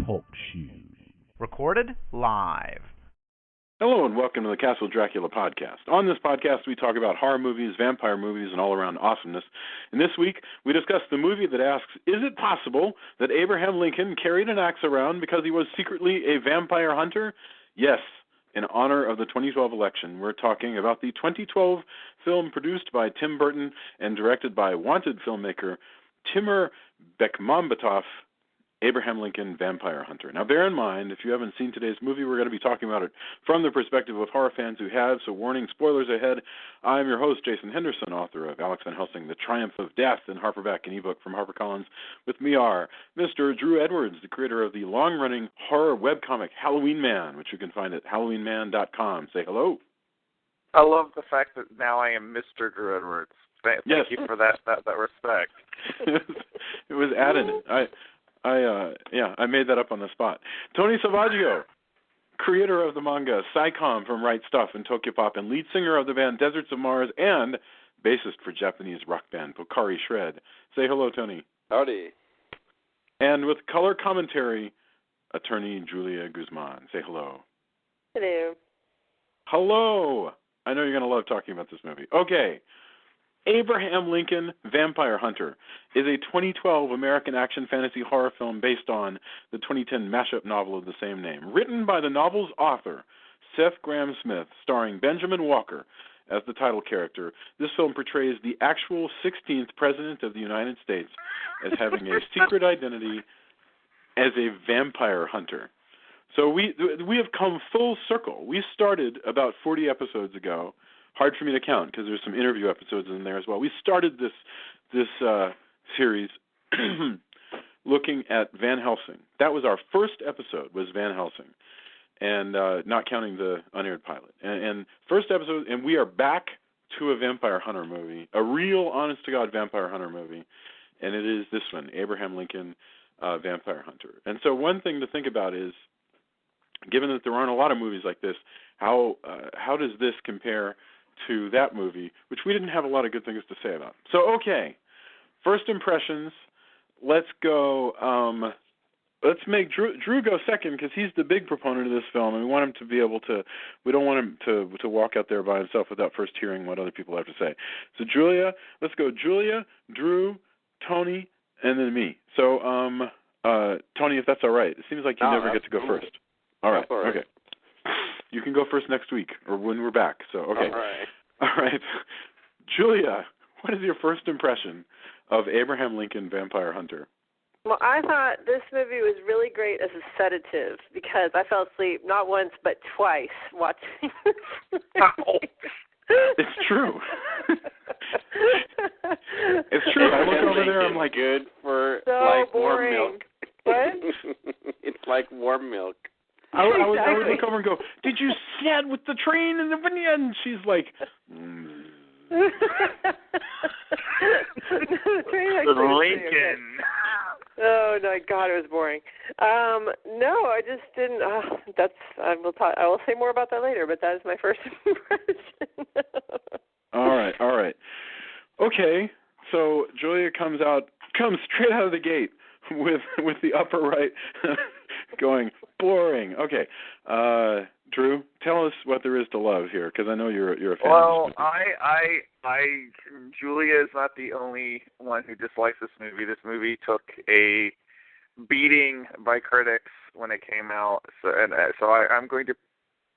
Talk shoes. Recorded live. Hello and welcome to the Castle Dracula podcast. On this podcast, we talk about horror movies, vampire movies, and all-around awesomeness. And this week, we discuss the movie that asks, is it possible that Abraham Lincoln carried an axe around because he was secretly a vampire hunter? Yes. In honor of the 2012 election, we're talking about the 2012 film produced by Tim Burton and directed by wanted filmmaker Timur Bekmambetov, Abraham Lincoln, Vampire Hunter. Now, bear in mind, if you haven't seen today's movie, we're going to be talking about it from the perspective of horror fans who have, so warning, spoilers ahead. I'm your host, Jason Henderson, author of Alex Van Helsing, The Triumph of Death, and Harperback, an ebook from HarperCollins. With me are Mr. Drew Edwards, the creator of the long-running horror webcomic Halloween Man, which you can find at halloweenman.com. Say hello. I love the fact that now I am Mr. Drew Edwards. Thank you for that respect. It was added. I made that up on the spot. Tony Salvaggio, creator of the manga Psycom from Right Stuff and Tokyopop, and lead singer of the band Deserts of Mars, and bassist for Japanese rock band Pocari Shred. Say hello, Tony. Howdy. And with color commentary, attorney Julia Guzman. Say hello. Hello. Hello. I know you're going to love talking about this movie. Okay. Abraham Lincoln, Vampire Hunter, is a 2012 American action fantasy horror film based on the 2010 mashup novel of the same name. Written by the novel's author, Seth Grahame-Smith, starring Benjamin Walker as the title character, this film portrays the actual 16th President of the United States as having a secret identity as a vampire hunter. So we have come full circle. We started about 40 episodes ago. Hard for me to count because there's some interview episodes in there as well. We started this series looking at Van Helsing. That was our first episode, was Van Helsing, and not counting the unaired pilot. And first episode, and we are back to a vampire hunter movie, a real honest-to-God vampire hunter movie, and it is this one, Abraham Lincoln, Vampire Hunter. And so one thing to think about is, given that there aren't a lot of movies like this, how does this compare to that movie, which we didn't have a lot of good things to say about. So, okay, first impressions. Let's go. Let's make Drew go second because he's the big proponent of this film, and we want him to be able to. We don't want him to walk out there by himself without first hearing what other people have to say. So, Julia, let's go. Julia, Drew, Tony, and then me. So, Tony, if that's all right. It seems like you never get to go first. All right. Okay. You can go first next week or when we're back. So, okay. All right. Julia, what is your first impression of Abraham Lincoln, Vampire Hunter? Well, I thought this movie was really great as a sedative because I fell asleep not once but twice watching this movie. It's true. It's true. I look over there, I'm like, good for so like boring. warm milk. What? It's like warm milk. I would look over and go, did you sit with the train in the vineyard? And she's like, Lincoln. Oh my God, it was boring. No, I just didn't. I will say more about that later. But that is my first impression. All right. Okay, so Julia comes straight out of the gate with the upper right going boring. Okay, Drew, tell us what there is to love here, because I know you're a fan. Well, Julia is not the only one who dislikes this movie. This movie took a beating by critics when it came out, so I'm going to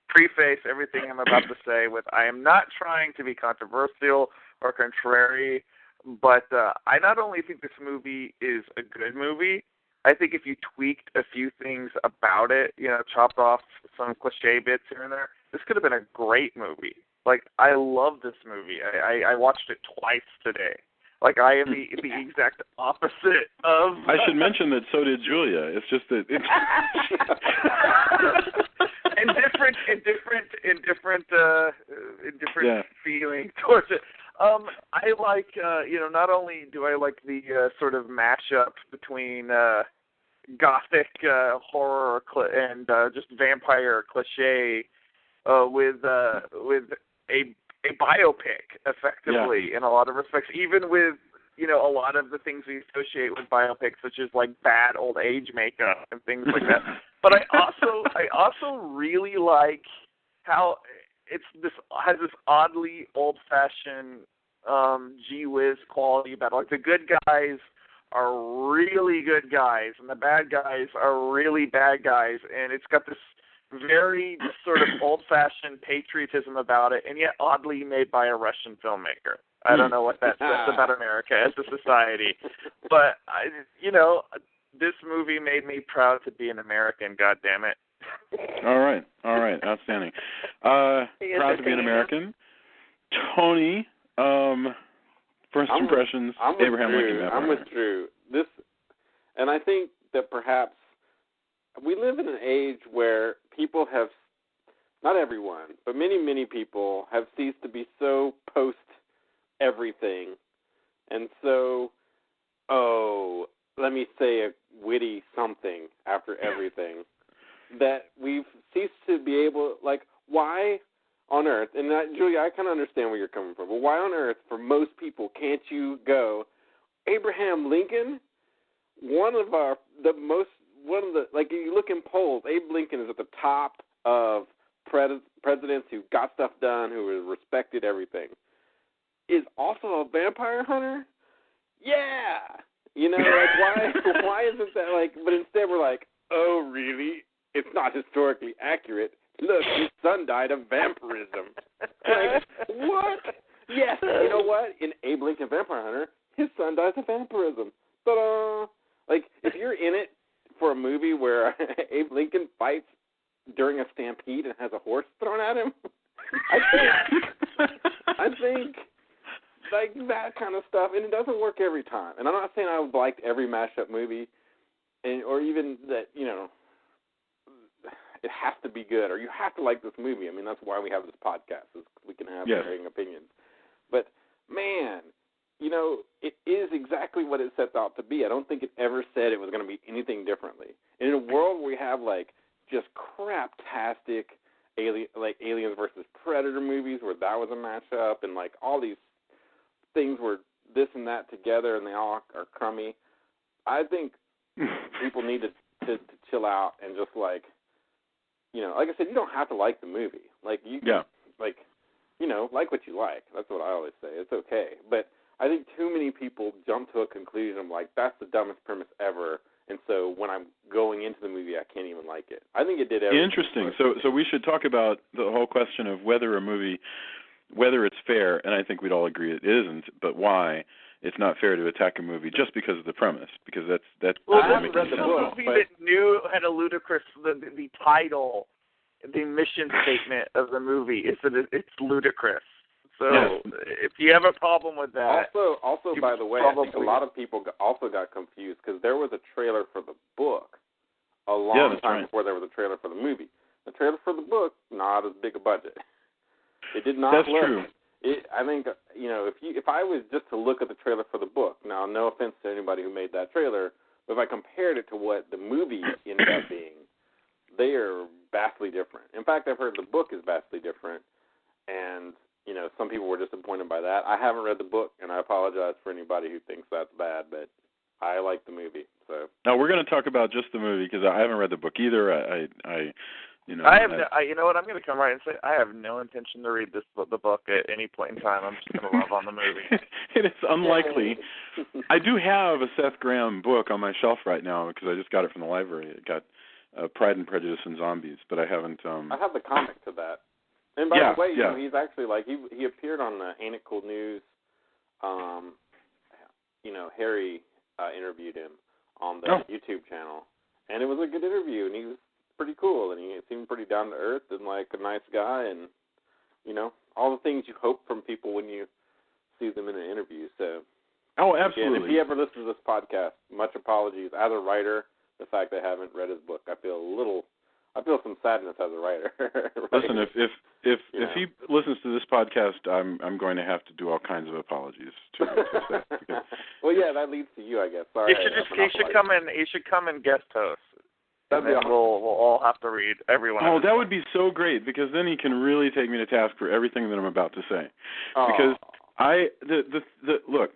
preface everything I'm about to say with I am not trying to be controversial or contrary, but I not only think this movie is a good movie, I think if you tweaked a few things about it, chopped off some cliche bits here and there, this could have been a great movie. Like, I love this movie. I watched it twice today. Like, I am the exact opposite of... I should mention that so did Julia. It's just that... in different feeling towards it. I like, not only do I like the sort of mashup between gothic horror and just vampire cliche with a biopic, effectively, in a lot of respects, even with, a lot of the things we associate with biopics, such as like bad old age makeup and things like that. But I also really like how has this oddly old-fashioned gee whiz quality about it. Like the good guys are really good guys, and the bad guys are really bad guys, and it's got this very sort of old-fashioned patriotism about it, and yet oddly made by a Russian filmmaker. I don't know what that says about America as a society, but this movie made me proud to be an American. God damn it! All right, outstanding. Proud to be an American. Tony, first impressions. Abraham Lincoln. I'm with Drew. And I think that perhaps we live in an age where people have, not everyone, but many, many people have ceased to be so post everything, and so, let me say a witty something after everything, that we've ceased to be able, like, why on earth, and Julia, I kind of understand where you're coming from, but why on earth, for most people, can't you go, Abraham Lincoln, like, if you look in polls, Abe Lincoln is at the top of presidents who got stuff done, who were respected, everything. Is also a vampire hunter? Yeah! Like, why isn't that, like, but instead we're like, oh, really? It's not historically accurate. Look, his son died of vampirism. Like, what? Yes, you know what? In Abe Lincoln Vampire Hunter, his son dies of vampirism. Ta-da! Like, if you're in it for a movie where Abe Lincoln fights during a stampede and has a horse thrown at him, I think like that kind of stuff, and it doesn't work every time. And I'm not saying I liked every mashup movie, or even that, it has to be good, or you have to like this movie. I mean, that's why we have this podcast, is we can have varying opinions. But, man, it is exactly what it sets out to be. I don't think it ever said it was going to be anything differently. And in a world where we have, like, just craptastic Aliens versus Predator movies where that was a mashup, and, like, all these things were this and that together and they all are crummy, I think people need to chill out and just, like, like I said, you don't have to like the movie. Like, you can, like what you like. That's what I always say. It's okay. But I think too many people jump to a conclusion of, like, that's the dumbest premise ever, and so when I'm going into the movie, I can't even like it. I think it did everything. Interesting. So we should talk about the whole question of whether a movie, whether it's fair, and I think we'd all agree it isn't, but why it's not fair to attack a movie just because of the premise, because that's well, I haven't read the book, movie that had a ludicrous the title, the mission statement of the movie is that it's ludicrous. So if you have a problem with that, also by the way, I think a lot of people also got confused because there was a trailer for the book a long time before there was a trailer for the movie. The trailer for the book, not as big a budget. It did not. That's look, true. I think if I was just to look at the trailer for the book, now no offense to anybody who made that trailer, but if I compared it to what the movie ended up being, they are vastly different. In fact, I've heard the book is vastly different, and some people were disappointed by that. I haven't read the book, and I apologize for anybody who thinks that's bad, but I like the movie. So now we're going to talk about just the movie because I haven't read the book either. You know what? I'm going to come right and say I have no intention to read the book at any point in time. I'm just going to love on the movie. It is unlikely. I do have a Seth Graham book on my shelf right now because I just got it from the library. It got Pride and Prejudice and Zombies, but I haven't. I have the comic to that. And by the way, he's actually like he appeared on the Ain't It Cool News. Harry interviewed him on the YouTube channel, and it was a good interview, and he was pretty cool, and he seemed pretty down to earth and like a nice guy, and all the things you hope from people when you see them in an interview. So, absolutely. Again, if he ever listens to this podcast, much apologies. As a writer, the fact I haven't read his book, I feel some sadness as a writer. Right? Listen, if he listens to this podcast, I'm going to have to do all kinds of apologies to Seth. Well, yeah, that leads to you, I guess. Sorry, you should come and guest host. And then we'll all have to read everyone. Oh, that would be so great because then he can really take me to task for everything that I'm about to say. Because look,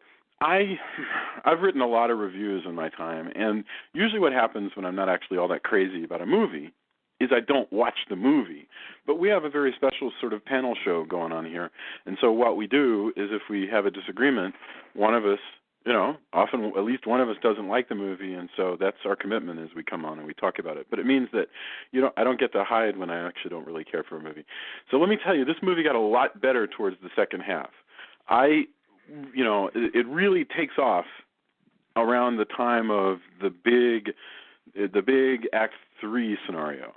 I've written a lot of reviews in my time, and usually what happens when I'm not actually all that crazy about a movie is I don't watch the movie. But we have a very special sort of panel show going on here, and so what we do is if we have a disagreement, one of us, often at least one of us doesn't like the movie, and so that's our commitment is we come on and we talk about it. But it means that I don't get to hide when I actually don't really care for a movie. So let me tell you, this movie got a lot better towards the second half. It really takes off around the time of the big Act 3 scenario.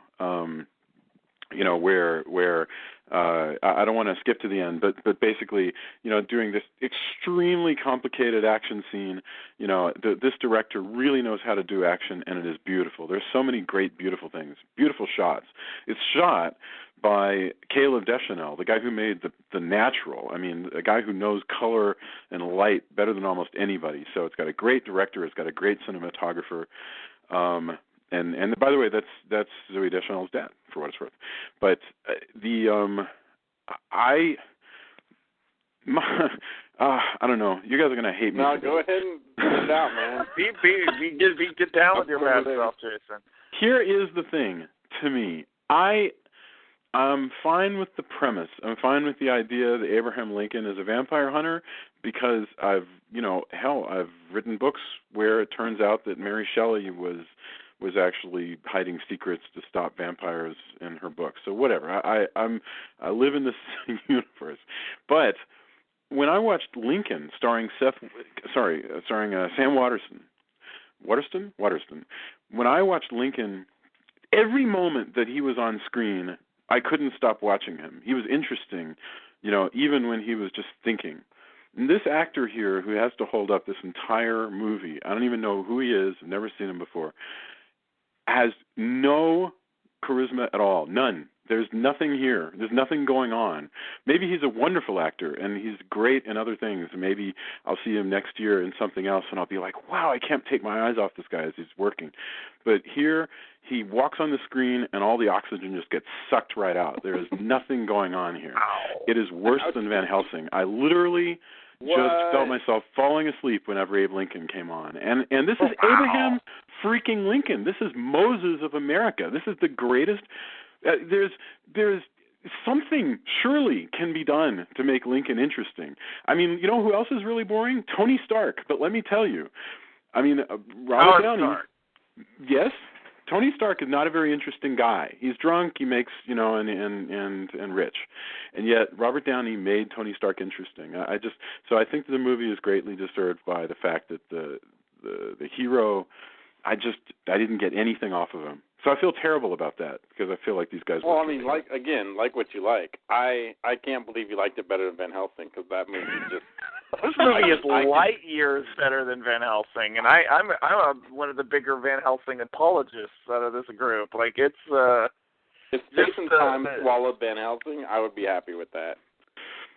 Where I don't want to skip to the end, but basically, doing this extremely complicated action scene, this director really knows how to do action, and it is beautiful. There's so many great, beautiful things, beautiful shots. It's shot by Caleb Deschanel, the guy who made the Natural. I mean, a guy who knows color and light better than almost anybody. So it's got a great director. It's got a great cinematographer. And by the way, that's Zooey Deschanel's dad, for what it's worth. But I don't know. You guys are gonna hate me. No, go ahead and get it out, man. Get down with your bad self, Jason. Here is the thing. To me, I'm fine with the premise. I'm fine with the idea that Abraham Lincoln is a vampire hunter because I've written books where it turns out that Mary Shelley was actually hiding secrets to stop vampires in her books. So whatever. I live in this universe. But when I watched Lincoln, starring Sam Waterston. When I watched Lincoln, every moment that he was on screen, I couldn't stop watching him. He was interesting, even when he was just thinking. And this actor here, who has to hold up this entire movie, I don't even know who he is, I've never seen him before, has no charisma at all. None. There's nothing here. There's nothing going on. Maybe he's a wonderful actor, and he's great in other things. Maybe I'll see him next year in something else, and I'll be like, wow, I can't take my eyes off this guy as he's working. But here, he walks on the screen, and all the oxygen just gets sucked right out. There is nothing going on here. It is worse than Van Helsing. I literally just felt myself falling asleep whenever Abe Lincoln came on. And this is Abraham freaking Lincoln. This is Moses of America. This is the greatest. There's something surely can be done to make Lincoln interesting. I mean, you know who else is really boring? Tony Stark. But let me tell you, I mean, Robert Downey. Stark. Yes, Tony Stark is not a very interesting guy. He's drunk, he makes, and rich. And yet Robert Downey made Tony Stark interesting. So I think the movie is greatly disturbed by the fact that the hero, I didn't get anything off of him. So I feel terrible about that because I feel like these guys. Well, I mean, like what you like. I can't believe you liked it better than Van Helsing because that movie just. This movie is light years better than Van Helsing, and I'm one of the bigger Van Helsing apologists out of this group. Like if Jason Time swallowed Van Helsing, I would be happy with that.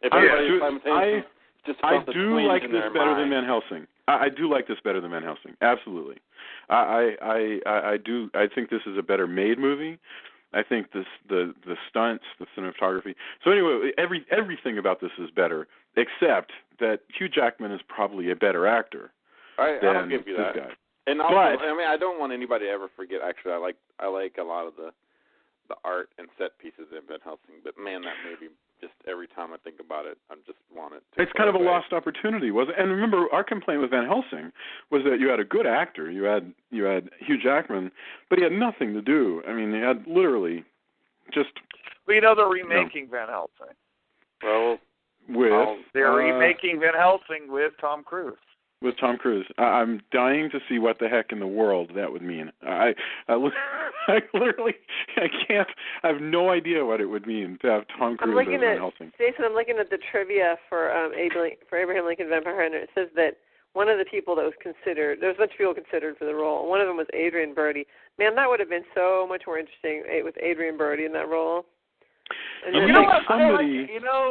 If I do like this better than Van Helsing. I do like this better than Van Helsing. Absolutely. I do. I think this is a better made movie. I think the stunts, the cinematography. So anyway, everything about this is better, except that Hugh Jackman is probably a better actor. I'll give you that. Guy. And also, I don't want anybody to ever forget. Actually, I like a lot of the art and set pieces in Van Helsing. But man, that movie. Just every time I think about it, I just want it to. It's kind of a lost opportunity, wasn't it? And remember, our complaint with Van Helsing was that you had a good actor. You had Hugh Jackman, but he had nothing to do. I mean, he had literally just. Well, they're remaking Van Helsing. Well, they're remaking Van Helsing with Tom Cruise. With Tom Cruise. I'm dying to see what the heck in the world that would mean. I literally can't. I have no idea what it would mean to have Tom Cruise as Van Helsing. Jason, I'm looking at the trivia for Abraham Lincoln Vampire Hunter. It says that one of the people that was considered, there was a bunch of people considered for the role. One of them was Adrian Brody. Man, that would have been so much more interesting with Adrian Brody in that role. And you know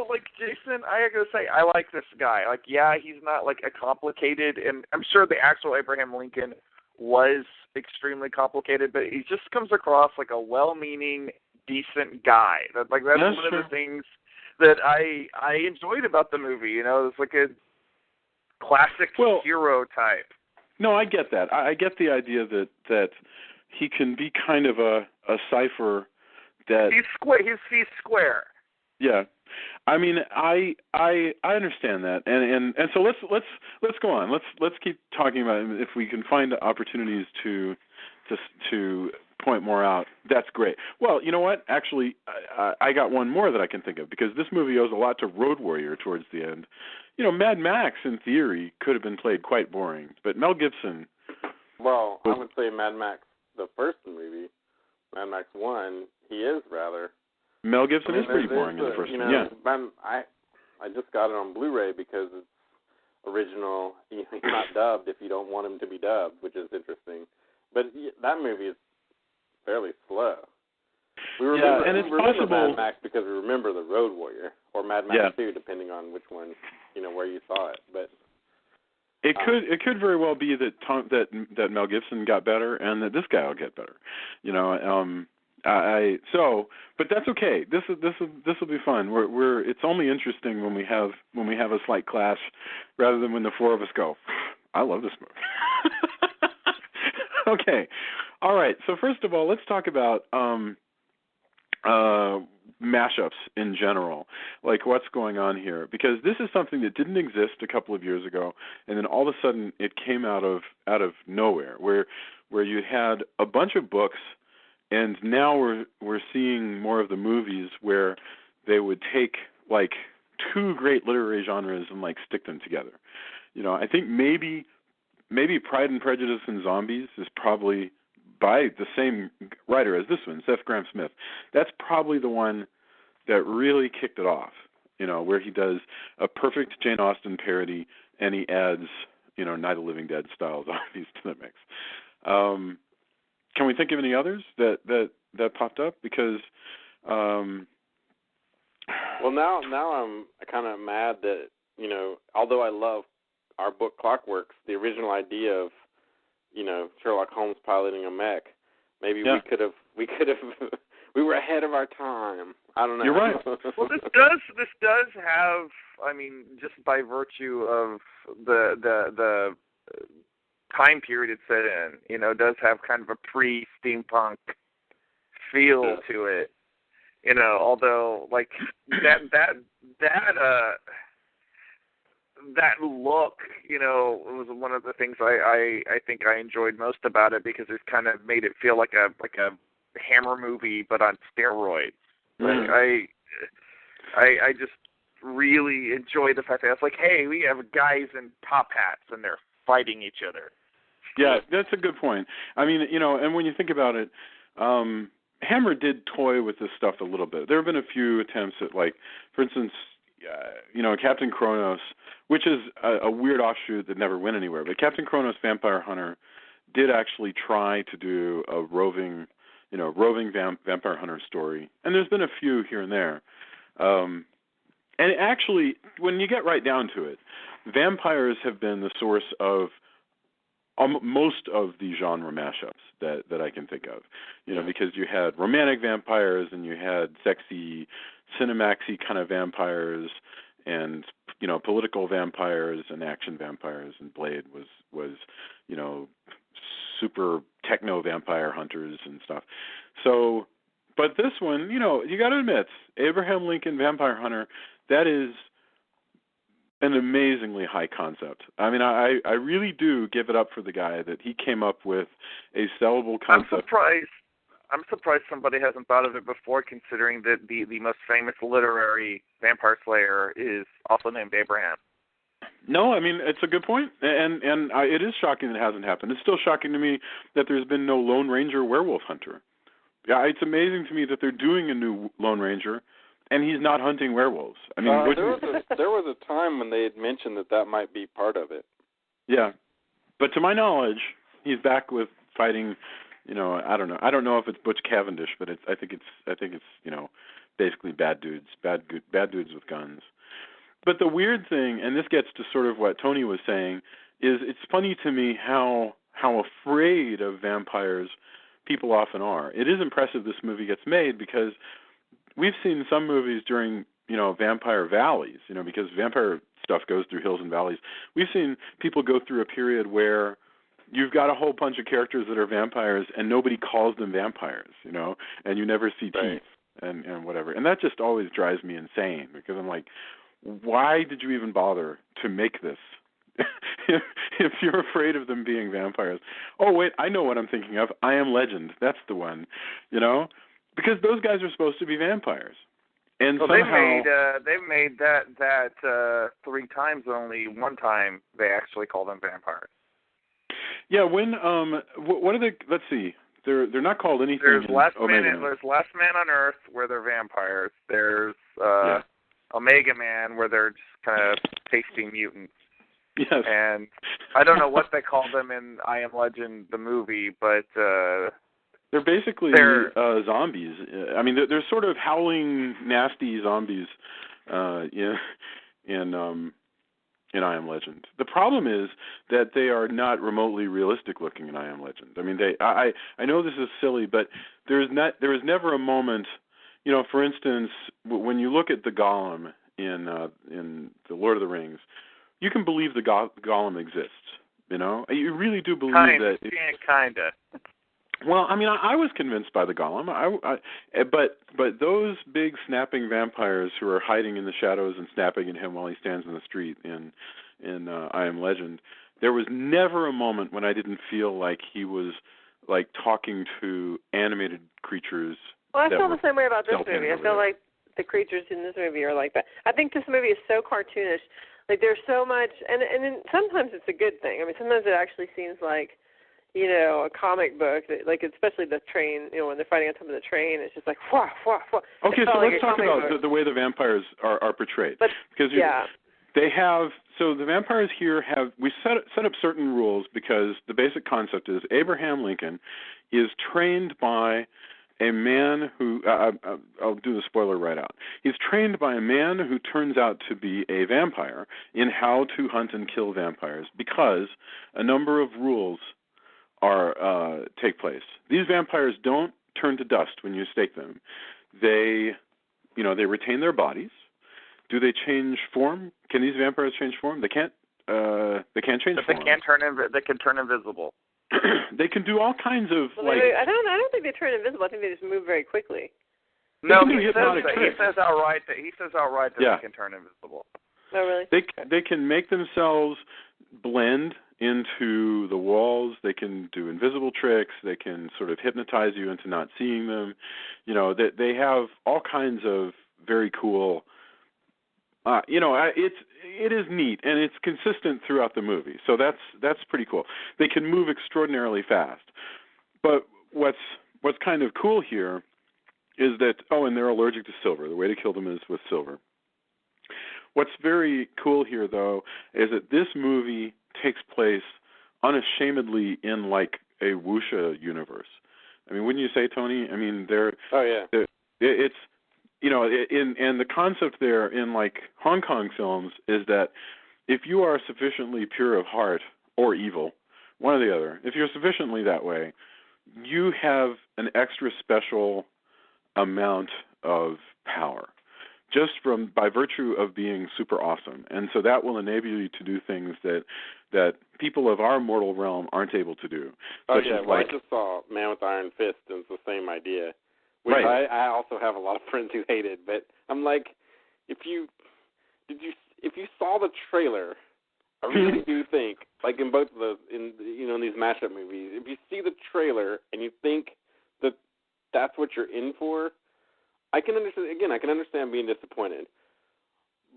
what? Jason, I gotta say, I like this guy. Like, yeah, he's not a complicated, and I'm sure the actual Abraham Lincoln was extremely complicated, but he just comes across like a well-meaning, decent guy. That's one of the things that I enjoyed about the movie. It's like classic Well, hero type. No, I get that. I get the idea that he can be kind of a cipher that He's square. He's square. Yeah, I mean, I understand that, and so let's go on. Let's keep talking about it. If we can find opportunities to point more out, that's great. Well, you know what? Actually, I got one more that I can think of, because this movie owes a lot to Road Warrior towards the end. You know, Mad Max, in theory, could have been played quite boring, but Mel Gibson. Well, I would say Mad Max, the first movie, Mad Max 1, he is rather. Mel Gibson is pretty boring in the first one. Yeah. I just got it on Blu-ray because it's original. He's not dubbed if you don't want him to be dubbed, which is interesting. But that movie is fairly slow. We remember, and it's remember possible Mad Max because we remember the Road Warrior or Mad Max 2, depending on which one, where you saw it. But it could very well be that Mel Gibson got better and that this guy will get better. But that's okay. This will be fun. It's only interesting when we have a slight clash, rather than when the four of us go, I love this movie. Okay, all right. So first of all, let's talk about mashups in general, like what's going on here, because this is something that didn't exist a couple of years ago, and then all of a sudden it came out of nowhere, where you had a bunch of books. And now we're seeing more of the movies where they would take like two great literary genres and like stick them together. I think maybe Pride and Prejudice and Zombies is probably by the same writer as this one, Seth Grahame-Smith. That's probably the one that really kicked it off. Where he does a perfect Jane Austen parody and he adds Night of the Living Dead style zombies to the mix. Can we think of any others that popped up? Because, well, now I'm kind of mad that although I love our book Clockworks, the original idea of Sherlock Holmes piloting a mech, maybe we were ahead of our time. I don't know. You're right. Well, this does have, I mean, just by virtue of the time period it's set in, does have kind of a pre-steampunk feel to it. Although like that look, was one of the things I think I enjoyed most about it, because it kind of made it feel like a Hammer movie but on steroids. Like I just really enjoy the fact that it's like, hey, we have guys in top hats and they're fighting each other. Yeah, that's a good point. I mean, and when you think about it, Hammer did toy with this stuff a little bit. There have been a few attempts at, like, for instance, Captain Kronos, which is a weird offshoot that never went anywhere. But Captain Kronos Vampire Hunter did actually try to do a roving vampire hunter story, and there's been a few here and there. And actually, when you get right down to it, vampires have been the source of most of the genre mashups that I can think of, because you had romantic vampires and you had sexy, Cinemaxy kind of vampires, and political vampires and action vampires, and Blade was super techno vampire hunters and stuff. So, but this one, you got to admit, Abraham Lincoln Vampire Hunter, that is an amazingly high concept. I mean, I really do give it up for the guy that he came up with a sellable concept. I'm surprised somebody hasn't thought of it before, considering that the most famous literary vampire slayer is also named Abraham. No, I mean, it's a good point, and it is shocking that it hasn't happened. It's still shocking to me that there's been no Lone Ranger werewolf hunter. Yeah, it's amazing to me that they're doing a new Lone Ranger, and he's not hunting werewolves. I mean, there was a time when they had mentioned that might be part of it. Yeah, but to my knowledge, he's back with fighting. I don't know. I don't know if it's Butch Cavendish, but I think it's basically bad dudes with guns. But the weird thing, and this gets to sort of what Tony was saying, is it's funny to me how afraid of vampires people often are. It is impressive this movie gets made, because we've seen some movies during vampire valleys, because vampire stuff goes through hills and valleys. We've seen people go through a period where you've got a whole bunch of characters that are vampires and nobody calls them vampires, and you never see teeth and whatever. And that just always drives me insane because I'm like, why did you even bother to make this? if you're afraid of them being vampires. Oh, wait, I know what I'm thinking of. I Am Legend. That's the one, because those guys are supposed to be vampires. And somehow they've made that 3 times. Only one time they actually call them vampires. Yeah, when what are they? Let's see. They're not called anything. There's Last Man on Earth where they're vampires. There's Omega Man where they're just kind of pasty mutants. Yes. And I don't know what they call them in I Am Legend, the movie, but they're basically zombies. I mean, they're sort of howling, nasty zombies. In I Am Legend. The problem is that they are not remotely realistic looking in I Am Legend. I mean, I know this is silly, but there is never a moment, for instance, when you look at the Golem in the Lord of the Rings, you can believe the Golem exists. You really do believe that. Kinda. Well, I mean, I was convinced by the Golem. But those big snapping vampires who are hiding in the shadows and snapping at him while he stands in the street in I Am Legend, there was never a moment when I didn't feel like he was like talking to animated creatures. Well, I feel the same way about this movie. I feel like the creatures in this movie are like that. I think this movie is so cartoonish. Like there's so much, and then sometimes it's a good thing. I mean, sometimes it actually seems like, a comic book, like especially the train, when they're fighting on top of the train, it's just like, wah, wah, wah. Okay, so let's talk about the way the vampires are portrayed. Because they have, so the vampires here we set up certain rules because the basic concept is Abraham Lincoln is trained by a man who, I'll do the spoiler right out. He's trained by a man who turns out to be a vampire in how to hunt and kill vampires because a number of rules take place. These vampires don't turn to dust when you stake them. They retain their bodies. Do they change form? Can these vampires change form? They can't. They can't change form. They can turn invisible. They can do all kinds of I don't think they turn invisible. I think they just move very quickly. No, he says outright that they can turn invisible. Oh, really? They can make themselves blend into the walls. They can do invisible tricks. They can sort of hypnotize you into not seeing them. They have all kinds of very cool. It is neat and it's consistent throughout the movie. So that's pretty cool. They can move extraordinarily fast. But what's kind of cool here is that and they're allergic to silver. The way to kill them is with silver. What's very cool here though is that this movie takes place unashamedly in like a wuxia universe. I mean, wouldn't you say, Tony? I mean, it's and the concept there in like Hong Kong films is that if you are sufficiently pure of heart or evil, one or the other, if you're sufficiently that way, you have an extra special amount of power. Just by virtue of being super awesome. And so that will enable you to do things that people of our mortal realm aren't able to do. I just saw Man with Iron Fist, and it's the same idea. Which right. I also have a lot of friends who hate it, but I'm like, if you saw the trailer, I really do think, like in both of in these mashup movies, if you see the trailer and you think that that's what you're in for, I can understand being disappointed.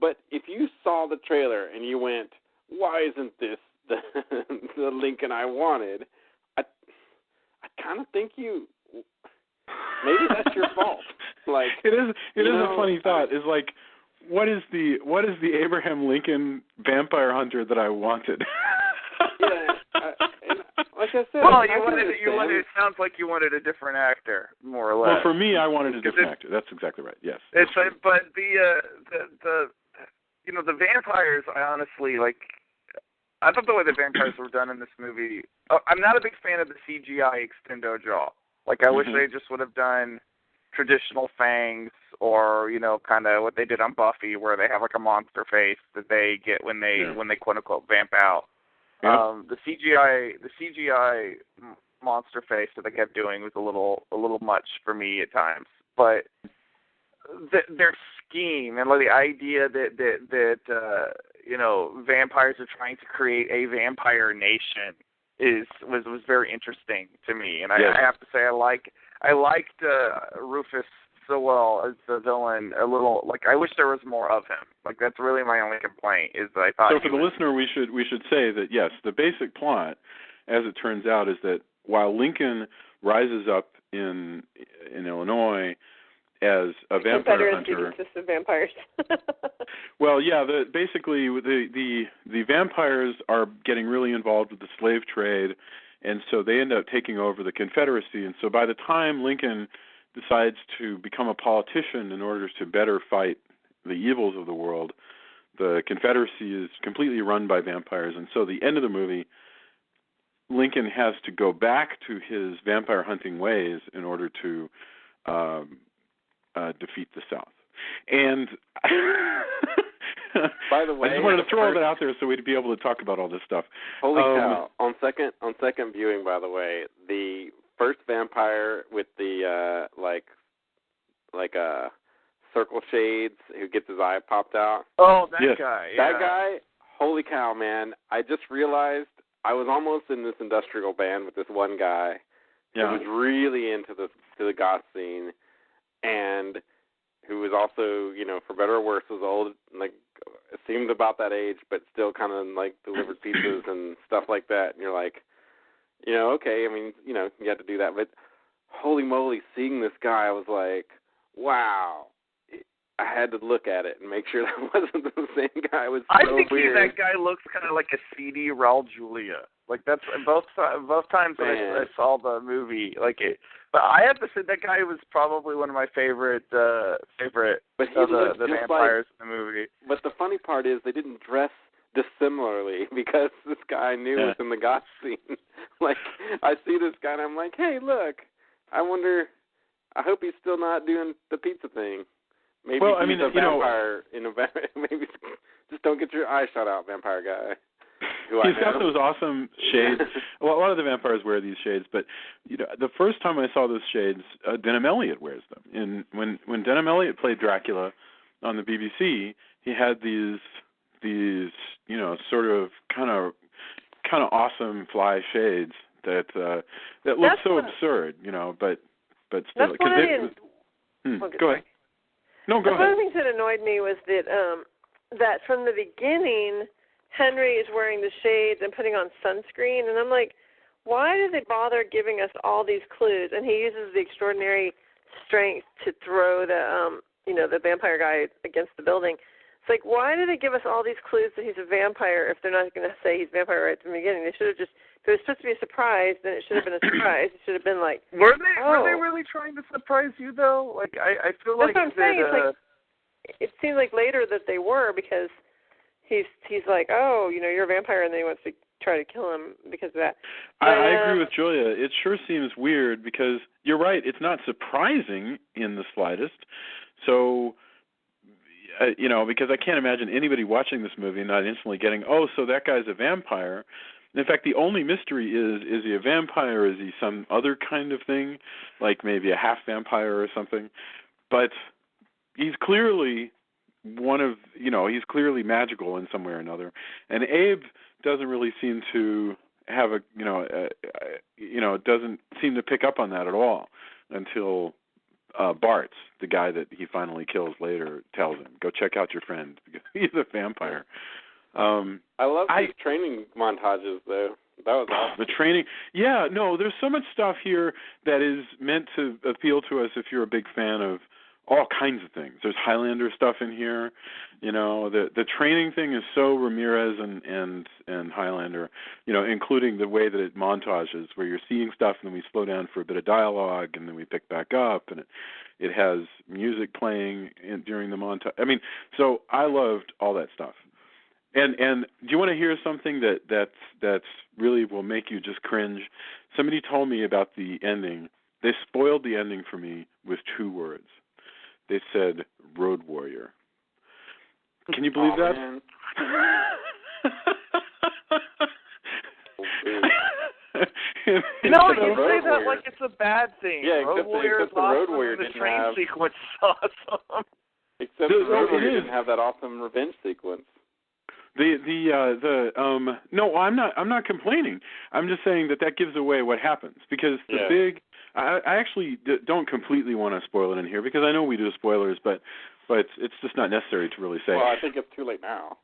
But if you saw the trailer and you went, why isn't this the Lincoln I wanted? I kind of think maybe that's your fault. Like it is a funny thought. Is like, what is the Abraham Lincoln vampire hunter that I wanted? Like I said, it sounds like you wanted a different actor, more or less. Well, for me, I wanted a different actor. That's exactly right. Yes. But the vampires, I honestly like. I thought the way the vampires were done in this movie. I'm not a big fan of the CGI extendo jaw. Like I wish they just would have done traditional fangs or kind of what they did on Buffy, where they have like a monster face that they get when they quote unquote vamp out. Yep. The CGI monster face that they kept doing was a little much for me at times, but their scheme and the idea that vampires are trying to create a vampire nation was very interesting to me, and I have to say I liked Rufus Sewell as the villain a little. I wish there was more of him. That's really my only complaint is that I thought. So for the listener, we should say that yes, the basic plot, as it turns out, is that while Lincoln rises up in Illinois as a vampire hunter, consists of vampires. well, yeah, basically the vampires are getting really involved with the slave trade, and so they end up taking over the Confederacy. And so by the time Lincoln decides to become a politician in order to better fight the evils of the world, the Confederacy is completely run by vampires. And so the end of the movie, Lincoln has to go back to his vampire hunting ways in order to defeat the South. And by the way, I just wanted to throw that out there so we'd be able to talk about all this stuff. Holy cow! On second viewing, by the way, the first vampire with the like a circle shades who gets his eye popped out. Oh, that guy. Yeah. That guy. Holy cow, man! I just realized I was almost in this industrial band with this one guy who was really into the goth scene, and who was also, for better or worse, was old, seemed about that age, but still kind of delivered pizzas and stuff like that. And you're like, okay, I mean, you have to do that. But holy moly, seeing this guy, I was like, wow. I had to look at it and make sure that wasn't the same guy. It was so I think weird. that guy looks kind of like a seedy Raul Julia. That's both times I saw the movie. But I have to say that guy was probably one of my favorite but he of the just vampires in the movie. But the funny part is they didn't dress dissimilarly because this guy I knew was in the goth scene. I see this guy and I'm like, hey, look, I hope he's still not doing the pizza thing. Maybe he's a vampire maybe just don't get your eye shot out, vampire guy. He's got those awesome shades. Well, a lot of the vampires wear these shades, but the first time I saw those shades, Denham Elliott wears them. And when Denham Elliott played Dracula on the BBC, he had these sort of kind of awesome fly shades that look so absurd, but still. That's what I didn't. Go ahead. No, go ahead. One of the things that annoyed me was that from the beginning, Henry is wearing the shades and putting on sunscreen, and I'm like, why did they bother giving us all these clues? And he uses the extraordinary strength to throw the vampire guy against the building. It's like, why did they give us all these clues that he's a vampire if they're not going to say he's a vampire right from the beginning? They should have just, if it was supposed to be a surprise, then it should have been a surprise. It should have been like, were they really trying to surprise you though? I feel that's like what I'm saying. It seems like later that they were, because he's like, oh, you're a vampire, and then he wants to try to kill him because of that. But, I agree with Julia. It sure seems weird because you're right. It's not surprising in the slightest. So, because I can't imagine anybody watching this movie not instantly getting, oh, so that guy's a vampire. In fact, the only mystery is he a vampire? Is he some other kind of thing, like maybe a half vampire or something? But he's clearly he's clearly magical in some way or another. And Abe doesn't really seem to have doesn't seem to pick up on that at all until Bart's, the guy that he finally kills later, tells him, go check out your friend because he's a vampire. I love these training montages, though. That was awesome. The training. Yeah, no, there's so much stuff here that is meant to appeal to us if you're a big fan of all kinds of things. There's Highlander stuff in here. The training thing is so Ramirez and Highlander, including the way that it montages, where you're seeing stuff and then we slow down for a bit of dialogue and then we pick back up, and it has music playing during the montage. I mean, so I loved all that stuff. And do you want to hear something that's really will make you just cringe? Somebody told me about the ending. They spoiled the ending for me with 2 words. they said Road Warrior. Can you believe that? Man. You know, you say that like it's a bad thing. Yeah, Road Warrior except the Road Warrior the didn't train have... sequence is awesome. Except the Road Warrior didn't have that awesome revenge sequence. No, I'm not complaining. I'm just saying that gives away what happens, because the big. I actually don't completely want to spoil it in here, because I know we do spoilers, but it's just not necessary to really say. Well, I think it's too late now.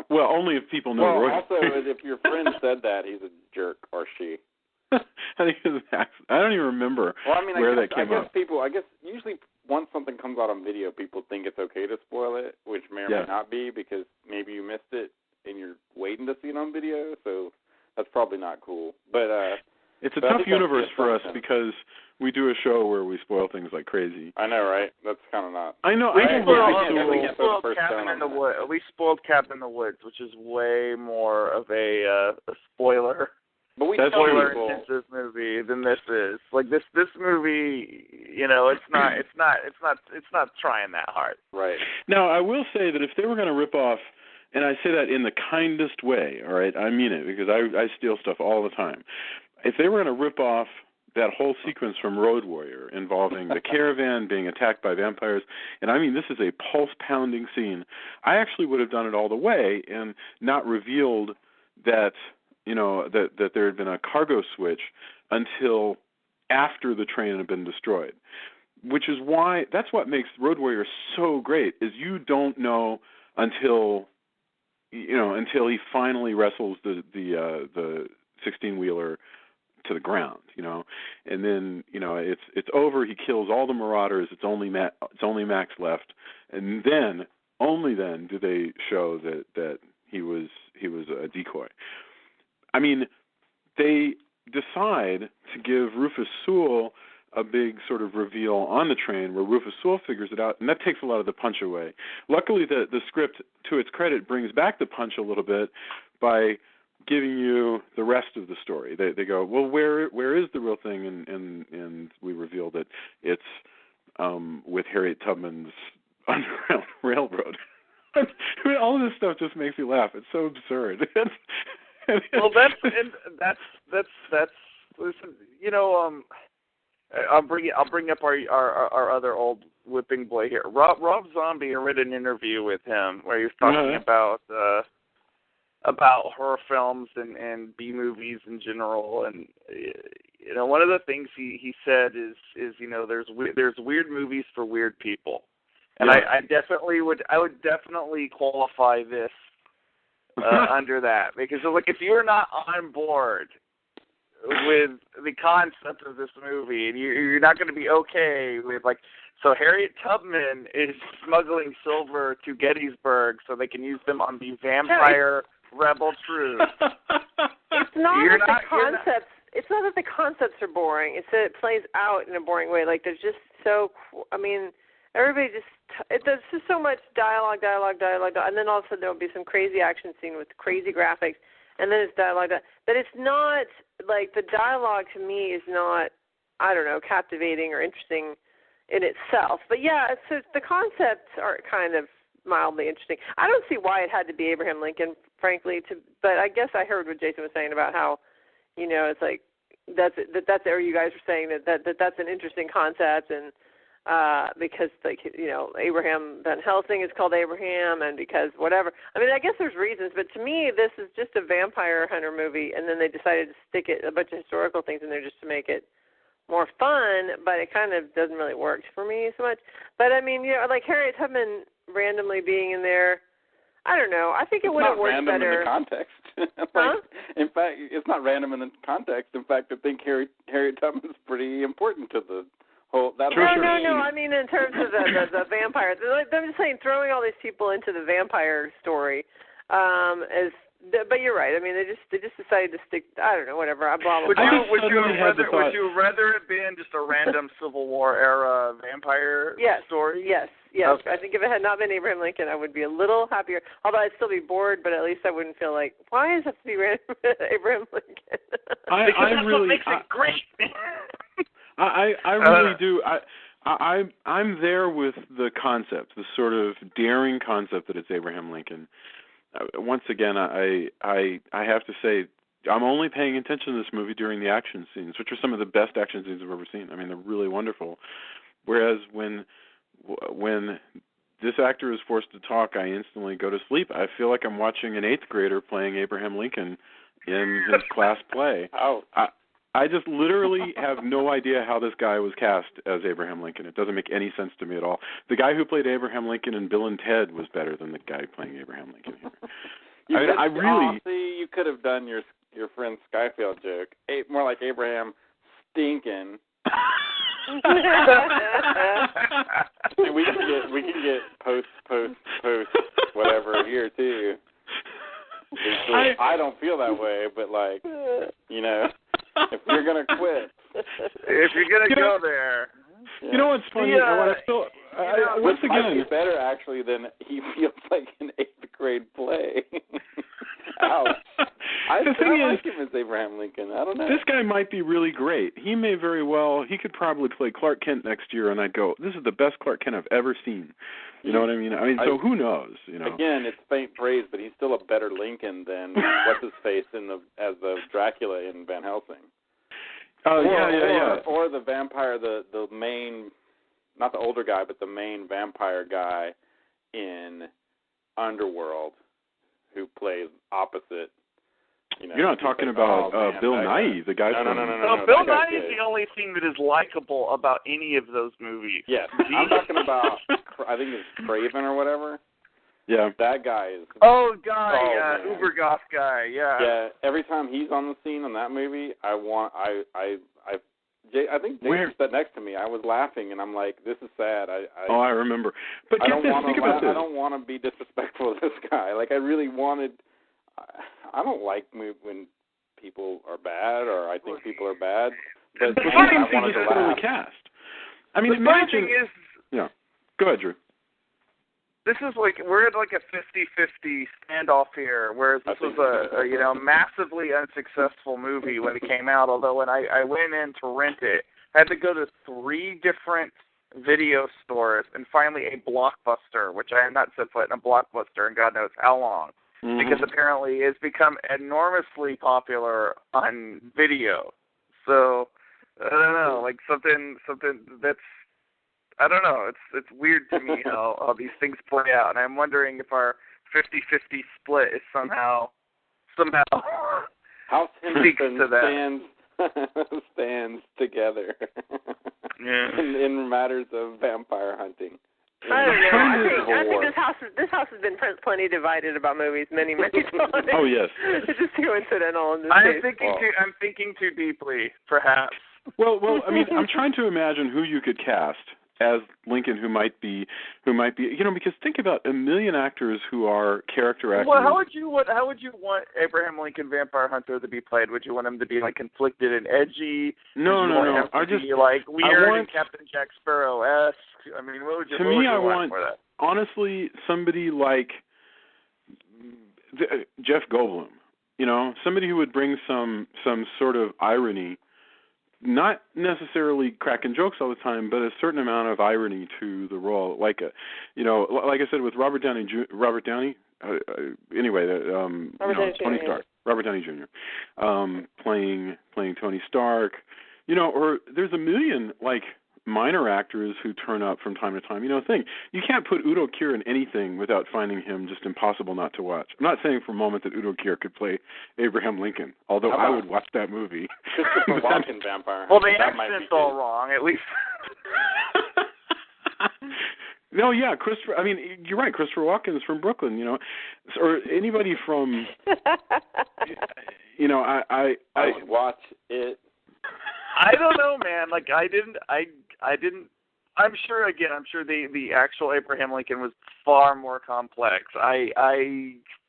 Well, only if people know. Well, also, if your friend said that, he's a jerk, or she. I don't even remember where that came up. I guess usually once something comes out on video, people think it's okay to spoil it, which may or may not be, because maybe you missed it and you're waiting to see it on video, so that's probably not cool. But it's a tough universe for us, because we do a show where we spoil things like crazy. I know, right? That's kind of not. I know. We spoiled Cabin in the Woods. We spoiled Cabin in the Woods, which is way more of a spoiler. But we spoiler intensive movie than this is. Like this movie, you know, it's not trying that hard. Right. Now, I will say that if they were going to rip off, and I say that in the kindest way, all right, I mean it, because I steal stuff all the time. If they were going to rip off that whole sequence from Road Warrior involving the caravan being attacked by vampires, and I mean this is a pulse-pounding scene, I actually would have done it all the way and not revealed that, you know, that there had been a cargo switch until after the train had been destroyed, which is why, that's what makes Road Warrior so great, is you don't know until he finally wrestles the 16-wheeler to the ground, you know, and then, you know, it's over. He kills all the marauders. It's only Max left, and then only then do they show that he was a decoy. I mean, they decide to give Rufus Sewell a big sort of reveal on the train where Rufus Sewell figures it out, and that takes a lot of the punch away. Luckily, the script, to its credit, brings back the punch a little bit by giving you the rest of the story. They go, well, where is the real thing? And we reveal that it's with Harriet Tubman's Underground Railroad. I mean, all of this stuff just makes me laugh. It's so absurd. Well, that's listen, you know, I'll bring up our other old whipping boy here. Rob Zombie. I read an interview with him where he was talking about horror films and B movies in general, and you know, one of the things he said is you know, there's weird movies for weird people, and I would definitely qualify this under that, because like if you're not on board with the concept of this movie, and you're not going to be okay with, like, so Harriet Tubman is smuggling silver to Gettysburg so they can use them on the vampire rebel troops. It's not that the concepts are boring. It's that it plays out in a boring way. Like, there's just everybody there's just so much dialogue, and then all of a sudden there'll be some crazy action scene with crazy graphics, and then it's dialogue that it's not, like, the dialogue to me is not, I don't know, captivating or interesting in itself. But yeah, so the concepts are kind of mildly interesting. I don't see why it had to be Abraham Lincoln, frankly, but I guess I heard what Jason was saying about how, you know, it's like that's or you guys were saying that's an interesting concept, and because, like, you know, Abraham Van Helsing is called Abraham, and because whatever. I mean, I guess there's reasons, but to me, this is just a vampire hunter movie, and then they decided to stick a bunch of historical things in there just to make it more fun, but it kind of doesn't really work for me so much. But I mean, you know, like Harriet Tubman randomly being in there, I don't know. I think it would have worked better. It's not random in the context. Huh? In fact, it's not random in the context. In fact, I think Harriet Tubman's pretty important to the whole. No. I mean, in terms of the vampires, I'm just saying, throwing all these people into the vampire story is. But you're right. I mean, they just decided to stick. I don't know, whatever. Blah, blah, blah. Would you rather it been just a random Civil War era vampire story? Yes. Okay. I think if it had not been Abraham Lincoln, I would be a little happier. Although I'd still be bored, but at least I wouldn't feel like, why does it have to be Abraham Lincoln? Because that's what makes it great. I really do. I'm there with the concept, the sort of daring concept that it's Abraham Lincoln. Once again, I have to say, I'm only paying attention to this movie during the action scenes, which are some of the best action scenes I've ever seen. I mean, they're really wonderful. Whereas when this actor is forced to talk, I instantly go to sleep. I feel like I'm watching an 8th grader playing Abraham Lincoln in his class play. Oh. I just literally have no idea how this guy was cast as Abraham Lincoln. It doesn't make any sense to me at all. The guy who played Abraham Lincoln in Bill and Ted was better than the guy playing Abraham Lincoln here. I really... see, you could have done your friend Skyfield joke. More like Abraham Stinkin'. we can get post whatever here too. I don't feel that way, but like, you know, if you're gonna quit, if you're gonna go there, you know what's funny? Once again, might be better actually than he feels like an 8th grade play. Ouch. I like him as Abraham Lincoln. I don't know. This guy might be really great. He may very well. He could probably play Clark Kent next year, and I'd go, "This is the best Clark Kent I've ever seen." You know what I mean? So who knows? You know. Again, it's faint praise, but he's still a better Lincoln than what's his face as the Dracula in Van Helsing. Oh yeah. Or the vampire, the main, not the older guy, but the main vampire guy in Underworld, who plays opposite. You know, you're not talking about Bill Nighy, the guy from... No, Bill Nighy is the only thing that is likable about any of those movies. Yes, I'm talking about, I think it's Craven or whatever. Yeah. That guy is... Uber goth guy, yeah. Yeah, every time he's on the scene in that movie, I think Jason sat next to me. I was laughing, and I'm like, this is sad. I remember. But think about this. I don't want to be disrespectful to this guy. Like, I really wanted... I don't like when people are bad, or I think people are bad. But the funny thing is totally cast. I mean, imagine... Yeah. Go ahead, Drew. This is like, we're at like a 50-50 standoff here, whereas this was a massively unsuccessful movie when it came out, although when I went in to rent it, I had to go to 3 different video stores and finally a Blockbuster, which I had not set foot in a Blockbuster in God knows how long. Mm-hmm. Because apparently it's become enormously popular on video. So, I don't know, like something that's, I don't know, it's weird to me how these things play out. And I'm wondering if our 50-50 split is somehow House Henderson to that. stands together in matters of vampire hunting. I don't know. I think this house has been plenty divided about movies many times. Oh yes. It's just coincidental in this case. I'm thinking too deeply, perhaps. Well, I mean, I'm trying to imagine who you could cast as Lincoln, who might be, because think about a million actors who are character actors. Well, how would you want Abraham Lincoln Vampire Hunter to be played? Would you want him to be like conflicted and edgy? No. I just be like weird and Captain Jack Sparrow-esque. I mean, what would you? I want for that? Honestly, somebody like Jeff Goldblum. Somebody who would bring some sort of irony. Not necessarily cracking jokes all the time, but a certain amount of irony to the role. Like I said with Robert Downey. Tony Stark. Robert Downey Jr. Playing Tony Stark. Or there's a million minor actors who turn up from time to time. You can't put Udo Kier in anything without finding him just impossible not to watch. I'm not saying for a moment that Udo Kier could play Abraham Lincoln, although I would watch that movie. Christopher Walken vampire. Well, the accent's all wrong, at least. No, yeah, Christopher. I mean, you're right. Christopher Walken is from Brooklyn, or anybody from. I would watch it. I don't know, man. Like I didn't. I'm sure the actual Abraham Lincoln was far more complex. I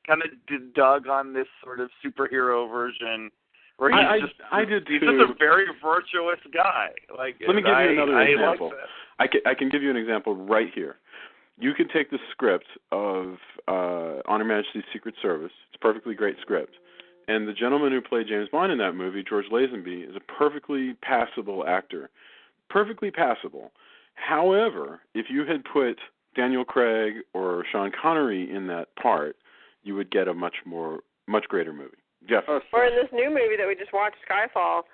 kind of dug on this sort of superhero version where he's just a very virtuous guy. Like, let me give you another example. Like I can give you an example right here. You can take the script of On Her Majesty's Secret Service. It's a perfectly great script. And the gentleman who played James Bond in that movie, George Lazenby, is a perfectly passable actor. Perfectly passable. However, if you had put Daniel Craig or Sean Connery in that part, you would get a much greater movie. Definitely. Or in this new movie that we just watched, Skyfall,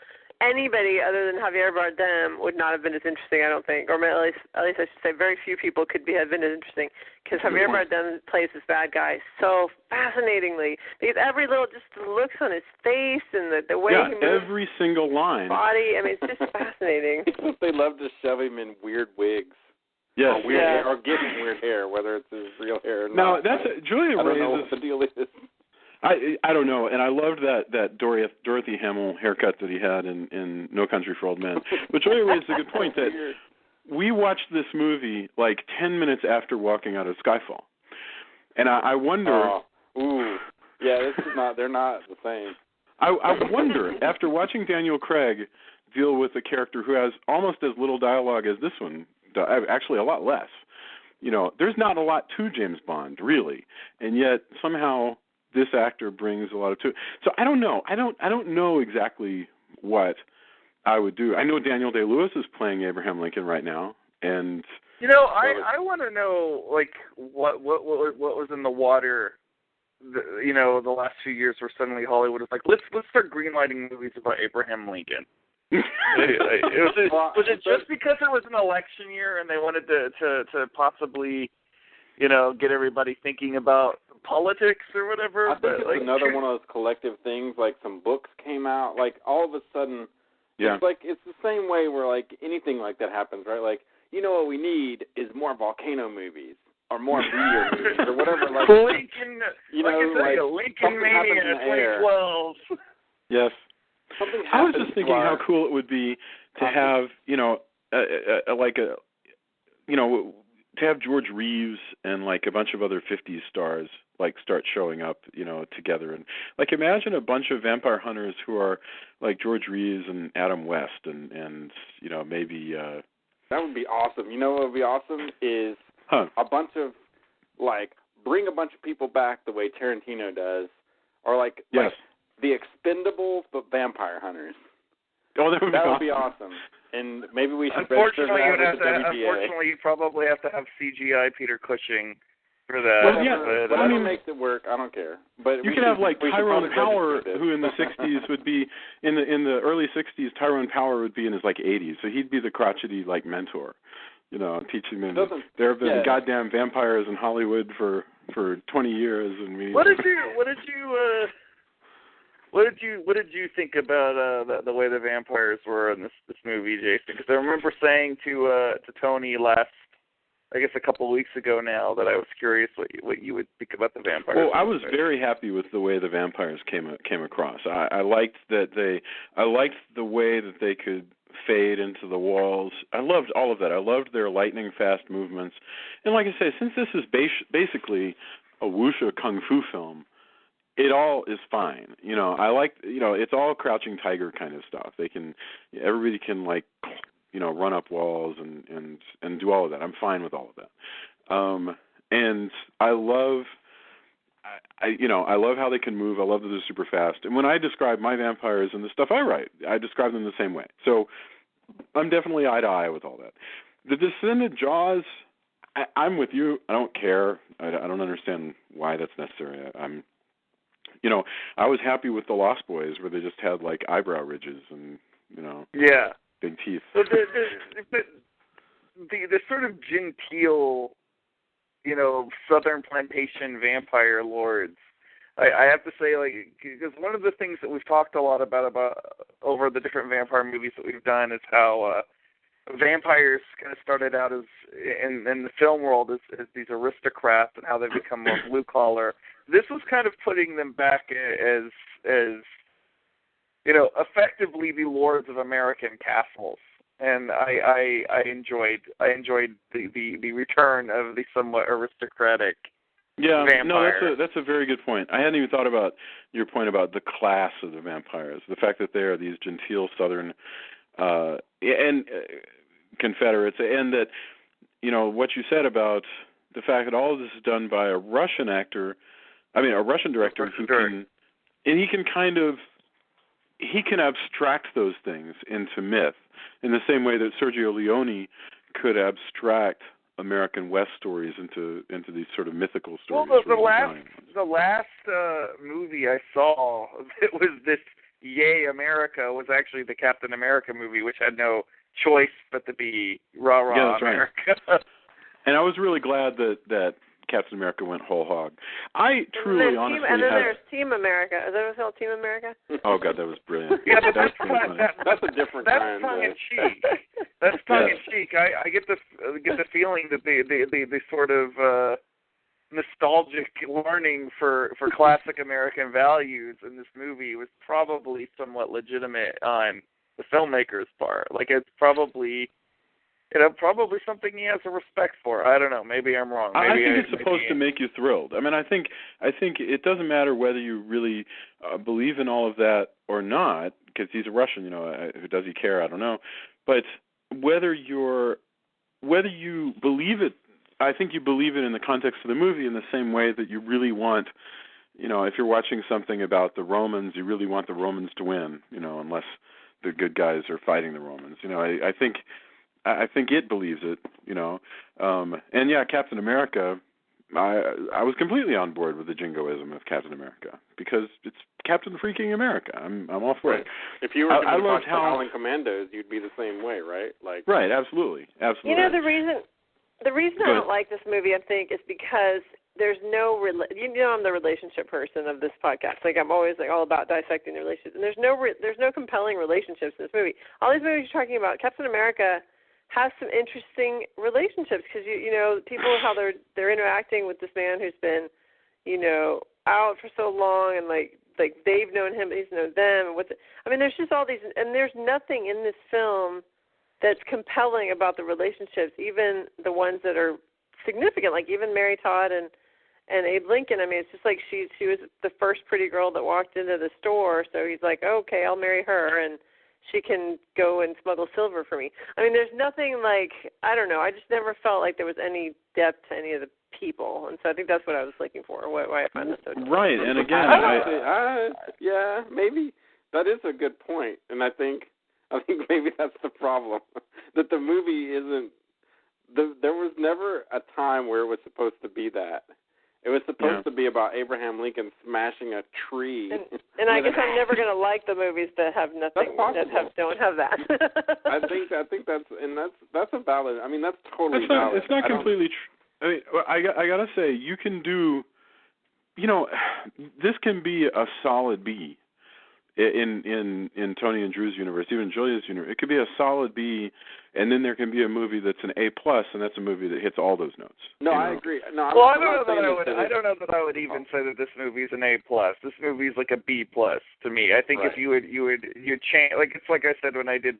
anybody other than Javier Bardem would not have been as interesting, I don't think. Or at least I should say very few people have been as interesting, because Javier Bardem plays this bad guy so fascinatingly. Because every little just looks on his face and the way he moves every single line. his body. I mean, it's just fascinating. They love to shove him in weird wigs. Yes. Or weird hair, or give him weird hair, whether it's his real hair or not. Now, Julia I don't know raises... what the deal is. I don't know, and I loved that Dorothy Hamill haircut that he had in No Country for Old Men. But Julia raised a good point that we watched this movie like 10 minutes after walking out of Skyfall, and I wonder. They're not the same. I wonder, after watching Daniel Craig deal with a character who has almost as little dialogue as this one, actually a lot less. There's not a lot to James Bond really, and yet somehow this actor brings a lot to it. So I don't know. I don't know exactly what I would do. I know Daniel Day-Lewis is playing Abraham Lincoln right now, and I want to know like what was in the water. The last few years where suddenly Hollywood is like, let's start greenlighting movies about Abraham Lincoln. Was it just because it was an election year and they wanted to possibly, get everybody thinking about politics or whatever? I think it's another one of those collective things. Like some books came out. Like all of a sudden, it's like it's the same way where like anything like that happens, right? Like what we need is more volcano movies or more meteor movies or whatever. Like Lincoln, Lincoln Mania 2012. Yes. Something I was just thinking how cool it would be to have, to have George Reeves and like a bunch of other 50s stars like start showing up, together, and like imagine a bunch of vampire hunters who are like George Reeves and Adam West and maybe that would be awesome. What would be awesome is a bunch of bring a bunch of people back the way Tarantino does, or like The Expendables, but vampire hunters. Oh, that would be awesome. And maybe we should Unfortunately, you probably have to have CGI Peter Cushing for that. Well, yeah, whatever makes it work, I don't care. But you could have like Tyrone Power, who in the '60s would be in the early '60s. Tyrone Power would be in his like '80s, so he'd be the crotchety like mentor, teaching them. There have been goddamn vampires in Hollywood for 20 years, and we. What did you think about the way the vampires were in this movie, Jason? Because I remember saying to Tony a couple of weeks ago now, that I was curious what you would think about the vampires. Well, I was very happy with the way the vampires came across. I liked I liked the way that they could fade into the walls. I loved all of that. I loved their lightning fast movements. And like I say, since this is basically a wuxia kung fu film, it all is fine. I like, it's all Crouching Tiger kind of stuff. Everybody can run up walls and do all of that. I'm fine with all of that. And I love, I love how they can move. I love that they're super fast. And when I describe my vampires and the stuff I write, I describe them the same way. So I'm definitely eye to eye with all that. The Descendant Jaws, I'm with you. I don't care. I don't understand why that's necessary. I was happy with the Lost Boys, where they just had like eyebrow ridges and big teeth. So the sort of genteel, Southern plantation vampire lords. I have to say, because one of the things that we've talked a lot about over the different vampire movies that we've done is how vampires kind of started out as in the film world as these aristocrats, and how they become more blue collar. This was kind of putting them back as effectively the lords of American castles, and I enjoyed the return of the somewhat aristocratic. Yeah, vampire. No, that's a very good point. I hadn't even thought about your point about the class of the vampires, the fact that they are these genteel Southern and Confederates, and that what you said about the fact that all of this is done by a Russian director who can, and he can abstract those things into myth in the same way that Sergio Leone could abstract American West stories into these sort of mythical stories. Well, the last movie I saw, it was this Yay America, was actually the Captain America movie, which had no choice but to be Rah Rah America. Right. And I was really glad that Captain America went whole hog. I truly, honestly, and then there's Team America. Is that what's called, Team America? Oh God, that was brilliant. Yeah, but that's a different kind. That's tongue in cheek. That's tongue in cheek. I get the feeling that the sort of nostalgic learning for classic American values in this movie was probably somewhat legitimate on the filmmaker's part. Like, it's probably something he has a respect for. I don't know. Maybe I'm wrong. Maybe I think it's supposed to make you thrilled. I mean, I think it doesn't matter whether you really believe in all of that or not, because he's a Russian. Does he care? I don't know. But whether you believe it, I think you believe it in the context of the movie in the same way that you really want. If you're watching something about the Romans, you really want the Romans to win. Unless the good guys are fighting the Romans. I think it believes it, and yeah, Captain America. I was completely on board with the jingoism of Captain America because it's Captain freaking America. I'm all for it. If you were to watch the Howling Commandos, you'd be the same way, right? Right, absolutely. The reason I don't like this movie, I think, is because there's no I'm the relationship person of this podcast. Like, I'm always all about dissecting the relationships, and there's no compelling relationships in this movie. All these movies you're talking about, Captain America has some interesting relationships because people, how they're interacting with this man who's been out for so long, and like they've known him, he's known them, and there's just all these, and there's nothing in this film that's compelling about the relationships, even the ones that are significant, like even Mary Todd and Abe Lincoln. It's just like she was the first pretty girl that walked into the store, so he's like, okay, I'll marry her, and she can go and smuggle silver for me. There's nothing like, I don't know, I just never felt like there was any depth to any of the people, and so I think that's what I was looking for, why I find this so difficult. Right, and again, yeah, maybe that is a good point, and I think maybe that's the problem, that the movie isn't, there was never a time where it was supposed to be that. It was supposed to be about Abraham Lincoln smashing a tree. And I guess I'm never going to like the movies that have nothing, don't have that. I think that's a valid. That's totally valid. It's not completely true. I gotta say, you can do. This can be a solid B. In Tony and Drew's universe, even Julia's universe, it could be a solid B, and then there can be a movie that's an A+, and that's a movie that hits all those notes. No, I agree. No, I don't know that I would even say that this movie is an A+. This movie is like a B+ to me. I think if you'd change, like it's like I said when I did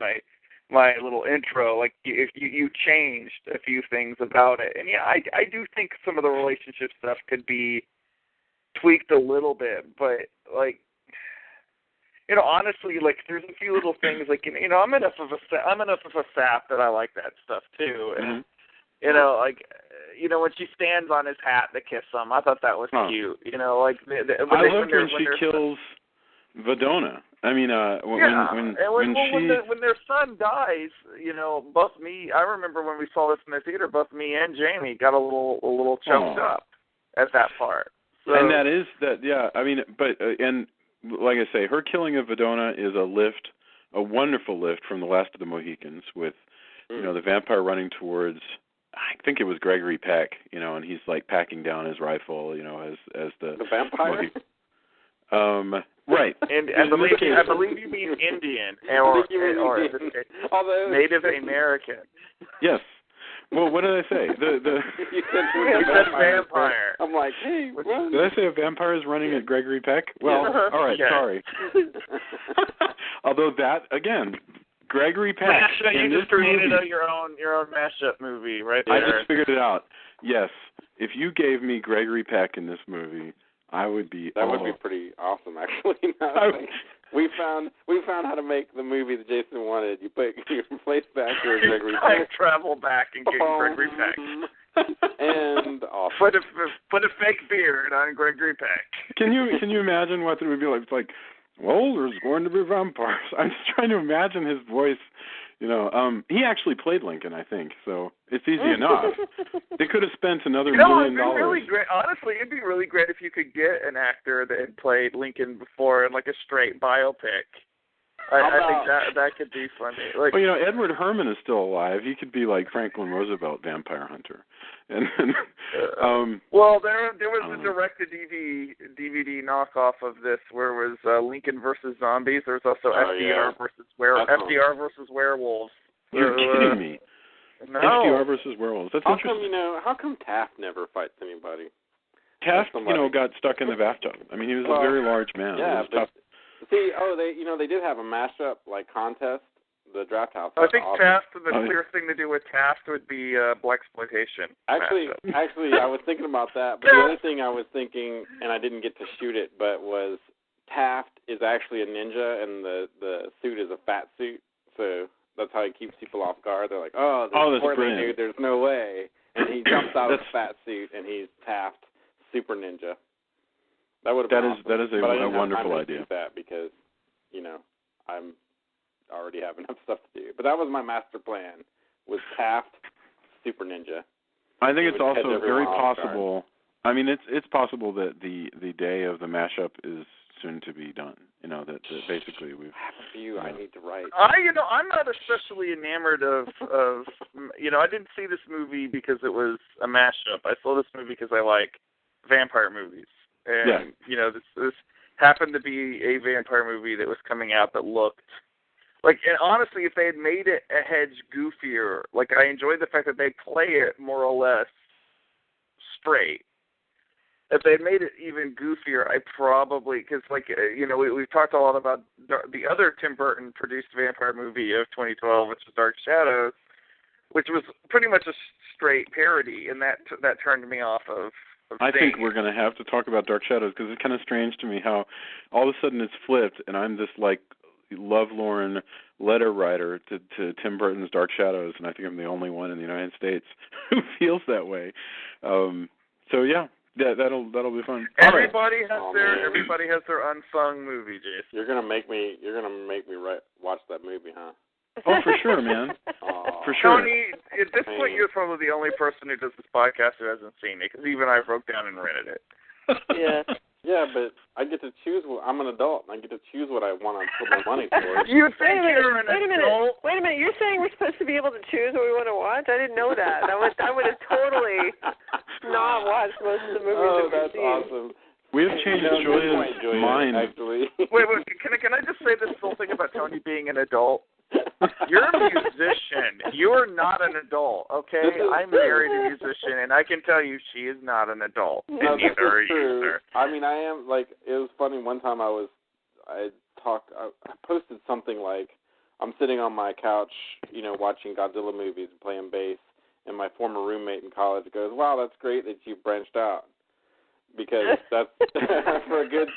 my little intro, like if you changed a few things about it, and yeah, I do think some of the relationship stuff could be tweaked a little bit, but like. Honestly, like there's a few little things like I'm enough of a sap that I like that stuff too, and when she stands on his hat to kiss him, I thought that was cute. I loved when she kills Vadona. When their son dies, both me. I remember when we saw this in the theater, both me and Jamie got a little choked up at that part. So, and that is that, yeah. And like I say, her killing of Vadona is a wonderful lift from The Last of the Mohicans with, the vampire running towards, I think it was Gregory Peck, and he's like packing down his rifle, as the vampire. Right. And I believe you mean Indian or Native American. Yes. Well, what did I say? You said vampire. I'm like, hey, what? Did I say a vampire is running at Gregory Peck? Well, all right, sorry. Although that, again, Gregory Peck. You just created your own mashup movie right there. I just figured it out. Yes, if you gave me Gregory Peck in this movie, I would be. That would be pretty awesome, actually. We found how to make the movie that Jason wanted. You replace Baxter with Gregory Peck. I travel back and get Gregory Peck. And awesome. Put a fake beard on Gregory Peck. Can you imagine what it would be like? It's like, well, there's going to be vampires. I'm just trying to imagine his voice. He actually played Lincoln, I think, so it's easy enough. They could have spent another $1 million. It'd be really great. Honestly, it'd be really great if you could get an actor that had played Lincoln before in like a straight biopic. I think that could be funny. Like, well, Edward Herman is still alive. He could be like Franklin Roosevelt, vampire hunter. And well, there was a direct-to-DVD knockoff of this where it was Lincoln versus Zombies. There was also FDR versus Werewolves. You're kidding me. No. FDR versus Werewolves. That's interesting. How come Taft never fights anybody? Taft, got stuck in the bathtub. I mean, he was a very large man. Yeah, they did have a mashup contest. The Draft House. I think Taft. The clear thing to do with Taft would be blaxploitation. Actually, I was thinking about that. But the other thing I was thinking, and I didn't get to shoot it, but was Taft is actually a ninja, and the suit is a fat suit. So that's how he keeps people off guard. They're like, this portly dude, there's no way. And he jumps out of the fat suit, and he's Taft, super ninja. That would have been awesome. That is a wonderful idea. That because, I'm already have enough stuff to do. But that was my master plan, was Taft, super ninja. I think it's also very possible. I mean, it's possible that the day of the mashup is soon to be done. That basically we've. I need to write. I'm not especially enamored of. I didn't see this movie because it was a mashup. I saw this movie because I like vampire movies, and this happened to be a vampire movie that was coming out that looked. And honestly, if they had made it a hedge goofier, I enjoyed the fact that they play it more or less straight. If they had made it even goofier, I probably, because we've talked a lot about the other Tim Burton produced vampire movie of 2012, which is Dark Shadows, which was pretty much a straight parody, and that turned me off of I think we're going to have to talk about Dark Shadows because it's kind of strange to me how all of a sudden it's flipped, and I'm this lovelorn letter writer to Tim Burton's Dark Shadows, and I think I'm the only one in the United States who feels that way. So yeah, that'll be fun. Everybody has their unsung movie, Jason. You're gonna make me watch that movie, huh? Oh, for sure, man. For sure. Tony, at this point, you're probably the only person who does this podcast who hasn't seen it, because even I broke down and rented it. Yeah. Yeah, but I get to choose. I'm an adult, and I get to choose what I want to put my money for. You think you're an adult? Wait a minute. You're saying we're supposed to be able to choose what we want to watch? I didn't know that. I would have totally not watched most of the movies that we've that's seen. Awesome. We have changed Julia's mind. Actually. Wait, can I just say this whole thing about Tony being an adult? You're a musician. You're not an adult, okay? I married a musician, and I can tell you she is not an adult. And neither are you, sir. I mean, I am, it was funny, one time I posted something like, I'm sitting on my couch, watching Godzilla movies and playing bass, and my former roommate in college goes, wow, that's great that you've branched out. Because that's, for a good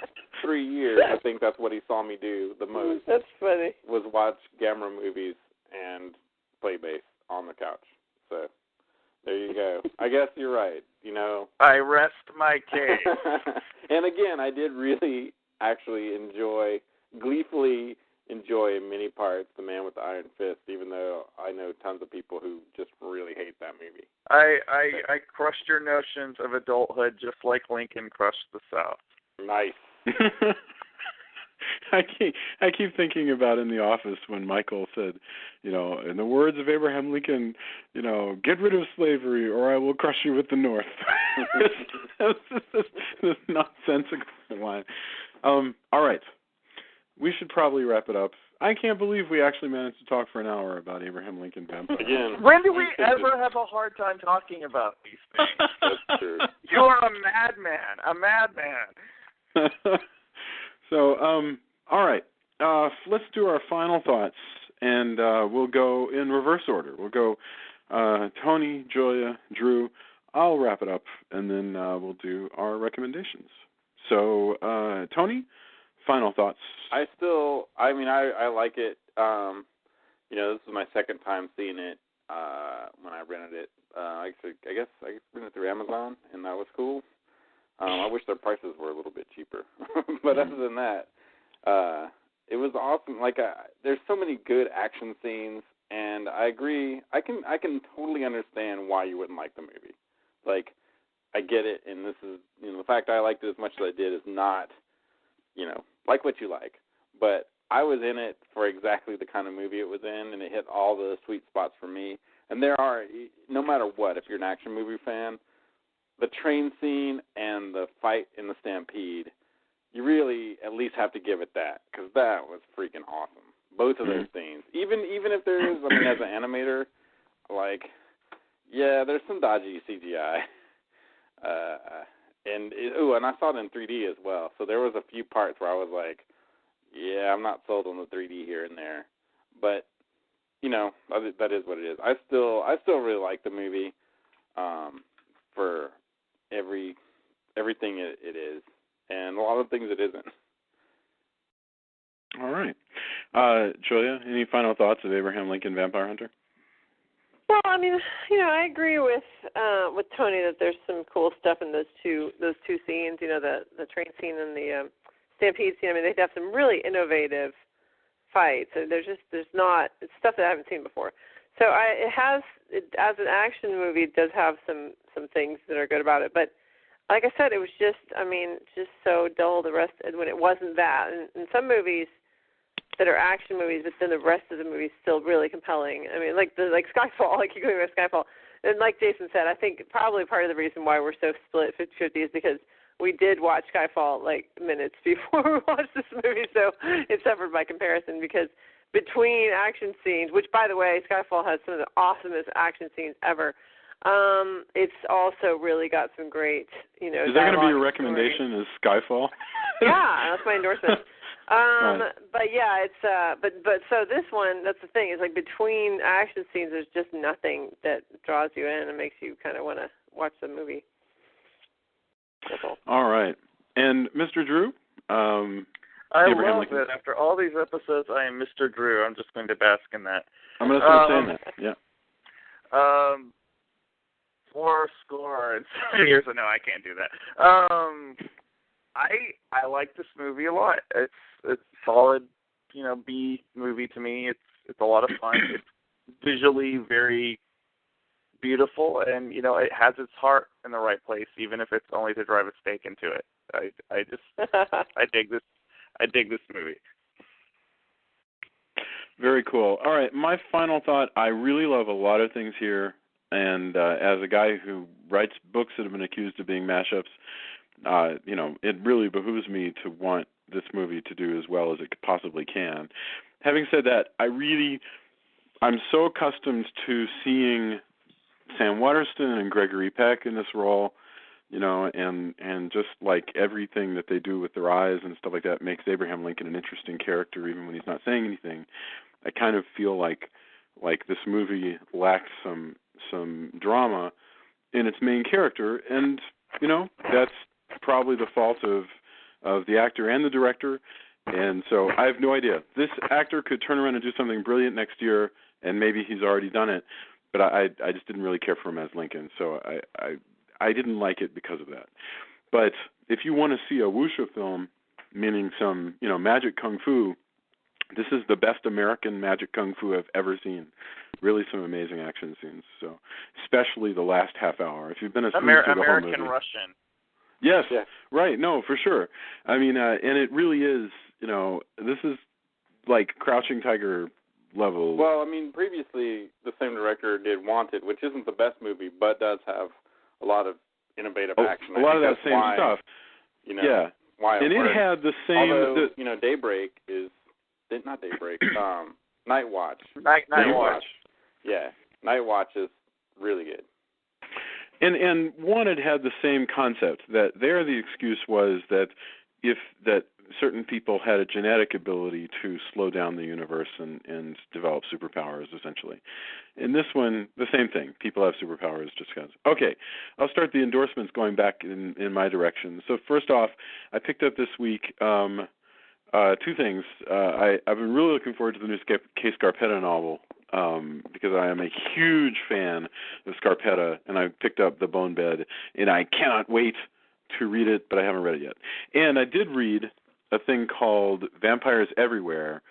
3 years, I think that's what he saw me do the most. That's funny. Was watch Gamera movies and play bass on the couch. So, there you go. I guess you're right, I rest my case. And again, I did really actually gleefully enjoy in many parts The Man with the Iron Fist, even though I know tons of people who just really hate that movie. I crushed your notions of adulthood just like Lincoln crushed the South. Nice. I keep thinking about in The Office when Michael said, in the words of Abraham Lincoln, get rid of slavery or I will crush you with the North. This nonsensical line. All right. We should probably wrap it up. I can't believe we actually managed to talk for an hour about Abraham Lincoln Vampire. Again. When do we ever have a hard time talking about these things? That's true. You're a madman. So, all right. Let's do our final thoughts, and we'll go in reverse order. We'll go Tony, Julia, Drew. I'll wrap it up, and then we'll do our recommendations. So, Tony, final thoughts. I like it. This is my second time seeing it when I rented it. I guess I rented it through Amazon, and that was cool. I wish their prices were a little bit cheaper. But other than that, It was awesome. Like, there's so many good action scenes, and I agree. I can totally understand why you wouldn't like the movie. Like, I get it, and this is, the fact I liked it as much as I did is not, like what you like. But I was in it for exactly the kind of movie it was in, and it hit all the sweet spots for me. And there are, no matter what, if you're an action movie fan, the train scene and the fight in the Stampede, you really at least have to give it that, because that was freaking awesome. Both of those scenes. Even if there is, as an animator, like, yeah, there's some dodgy CGI. And I saw it in 3D as well. So there was a few parts where I was like, yeah, I'm not sold on the 3D here and there. But, that is what it is. I still really like the movie for everything it is, and a lot of things it isn't. All right. Julia, any final thoughts of Abraham Lincoln Vampire Hunter? Well, I agree with Tony that there's some cool stuff in those two scenes. The train scene and the Stampede scene. They have some really innovative fights. And it's stuff that I haven't seen before. So as an action movie, it does have some things that are good about it. But like I said, it was just so dull when it wasn't that. And some movies that are action movies, but then the rest of the movie is still really compelling. Like Skyfall, like you're going with Skyfall. And like Jason said, I think probably part of the reason why we're so split 50-50 is because we did watch Skyfall like minutes before we watched this movie, so it suffered by comparison because between action scenes, which by the way, Skyfall has some of the awesomest action scenes ever. It's also really got some great, Is that going to be your recommendation? Is Skyfall? Yeah, that's my endorsement. Right. But yeah, it's but so this one, that's the thing, is like between action scenes, there's just nothing that draws you in and makes you kind of want to watch the movie. That's all right. And Mr. Drew? I love it. After all these episodes, I am Mr. Drew. I'm just going to bask in that. I'm going to start saying that. Yeah. 4 years ago, no, I can't do that. I like this movie a lot. It's a solid, B movie to me. It's a lot of fun. It's visually very beautiful, and it has its heart in the right place, even if it's only to drive a stake into it. I dig this. I dig this movie. Very cool. All right, my final thought. I really love a lot of things here, and as a guy who writes books that have been accused of being mashups, it really behooves me to want this movie to do as well as it possibly can. Having said that, I'm so accustomed to seeing Sam Waterston and Gregory Peck in this role, and just like everything that they do with their eyes and stuff like that makes Abraham Lincoln an interesting character even when he's not saying anything. I kind of feel like this movie lacks some drama in its main character, and that's probably the fault of the actor and the director, and so I have no idea. This actor could turn around and do something brilliant next year, and maybe he's already done it, but I just didn't really care for him as Lincoln, so I didn't like it because of that. But if you want to see a wuxia film, meaning some magic kung fu, this is the best American magic kung fu I've ever seen. Really some amazing action scenes, so especially the last half hour. If you've been asleep through the whole movie. American Russian. Yes, yeah. Right. No, for sure. And it really is, this is like Crouching Tiger level. Well, previously the same director did Wanted, which isn't the best movie, but does have a lot of innovative action. A lot of that same stuff. Yeah. Why and it had the same. Although, Daybreak is not Daybreak. Night Watch. Night Watch. Yeah, Night Watch is really good. And Wanted had the same concept, that there the excuse was that that certain people had a genetic ability to slow down the universe and develop superpowers, essentially. In this one, the same thing. People have superpowers just because. Okay, I'll start the endorsements going back in my direction. So first off, I picked up this week 2 things. I've been really looking forward to the new Kay Scarpetta novel, because I am a huge fan of Scarpetta, and I picked up The Bone Bed, and I cannot wait to read it, but I haven't read it yet. And I did read a thing called Vampires Everywhere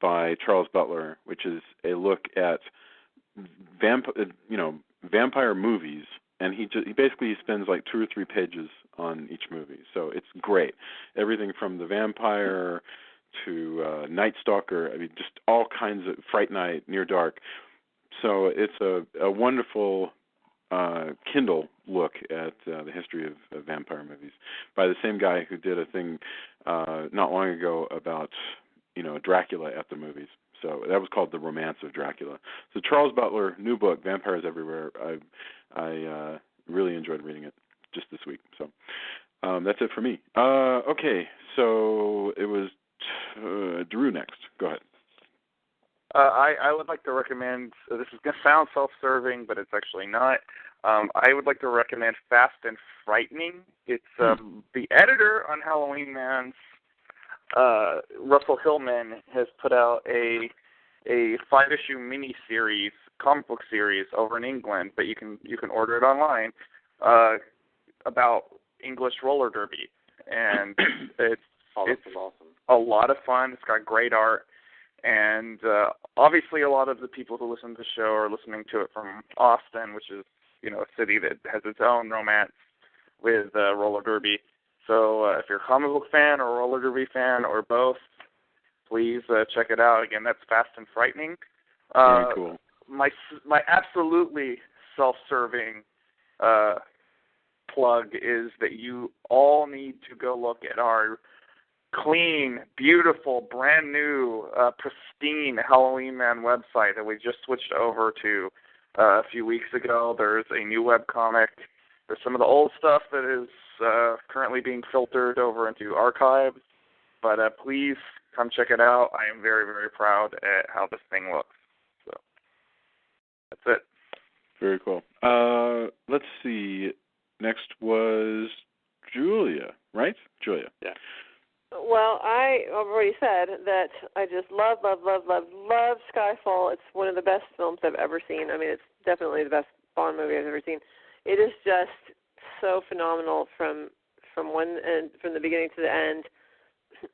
by Charles Butler, which is a look at vampire movies, and he basically spends like 2 or 3 pages on each movie. So it's great. Everything from The Vampire to Night Stalker, I mean, just all kinds of Fright Night, Near Dark. So it's a wonderful Kindle look at the history of vampire movies by the same guy who did a thing not long ago about Dracula at the movies. So that was called The Romance of Dracula. So Charles Butler, new book, Vampires Everywhere. I really enjoyed reading it just this week. So that's it for me. Okay, so it was Drew next. Go ahead. I would like to recommend, this is going to sound self-serving, but it's actually not. I would like to recommend Fast and Frightening. It's the editor on Halloween Man's, Russell Hillman, has put out a 5-issue mini-series, comic book series over in England, but you can order it online, about English roller derby. And it's awesome. A lot of fun. It's got great art. And obviously a lot of the people who listen to the show are listening to it from Austin, which is, a city that has its own romance with roller derby. So if you're a comic book fan or a roller derby fan or both, please check it out. Again, that's Fast and Frightening. Very cool. My absolutely self-serving plug is that you all need to go look at our clean, beautiful, brand new, pristine Halloween Man website that we just switched over to a few weeks ago. There's a new webcomic. There's some of the old stuff that is currently being filtered over into archives. But please come check it out. I am very, very proud at how this thing looks. So that's it. Very cool. Let's see. Next was Julia, right? Julia. Yeah. Well, I've already said that I just love Skyfall. It's one of the best films I've ever seen. I mean, it's definitely the best Bond movie I've ever seen. It is just so phenomenal from one end, from the beginning to the end.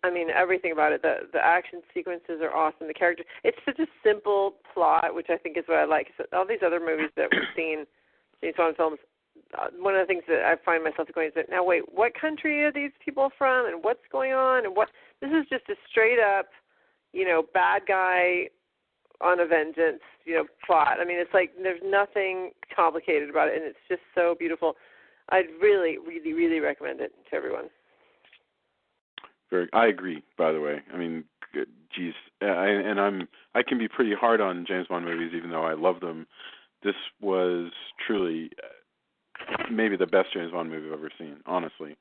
I mean, everything about it. The action sequences are awesome. The character. It's such a simple plot, which I think is what I like. So all these other movies that we've seen, these Bond films. One of the things that I find myself going is that, now wait, what country are these people from, and what's going on, and what? This is just a straight up, bad guy on a vengeance, plot. I mean, it's like there's nothing complicated about it, and it's just so beautiful. I'd really, really, really recommend it to everyone. I agree. By the way, I mean, geez, I can be pretty hard on James Bond movies, even though I love them. This was truly maybe the best James Bond movie I've ever seen, honestly.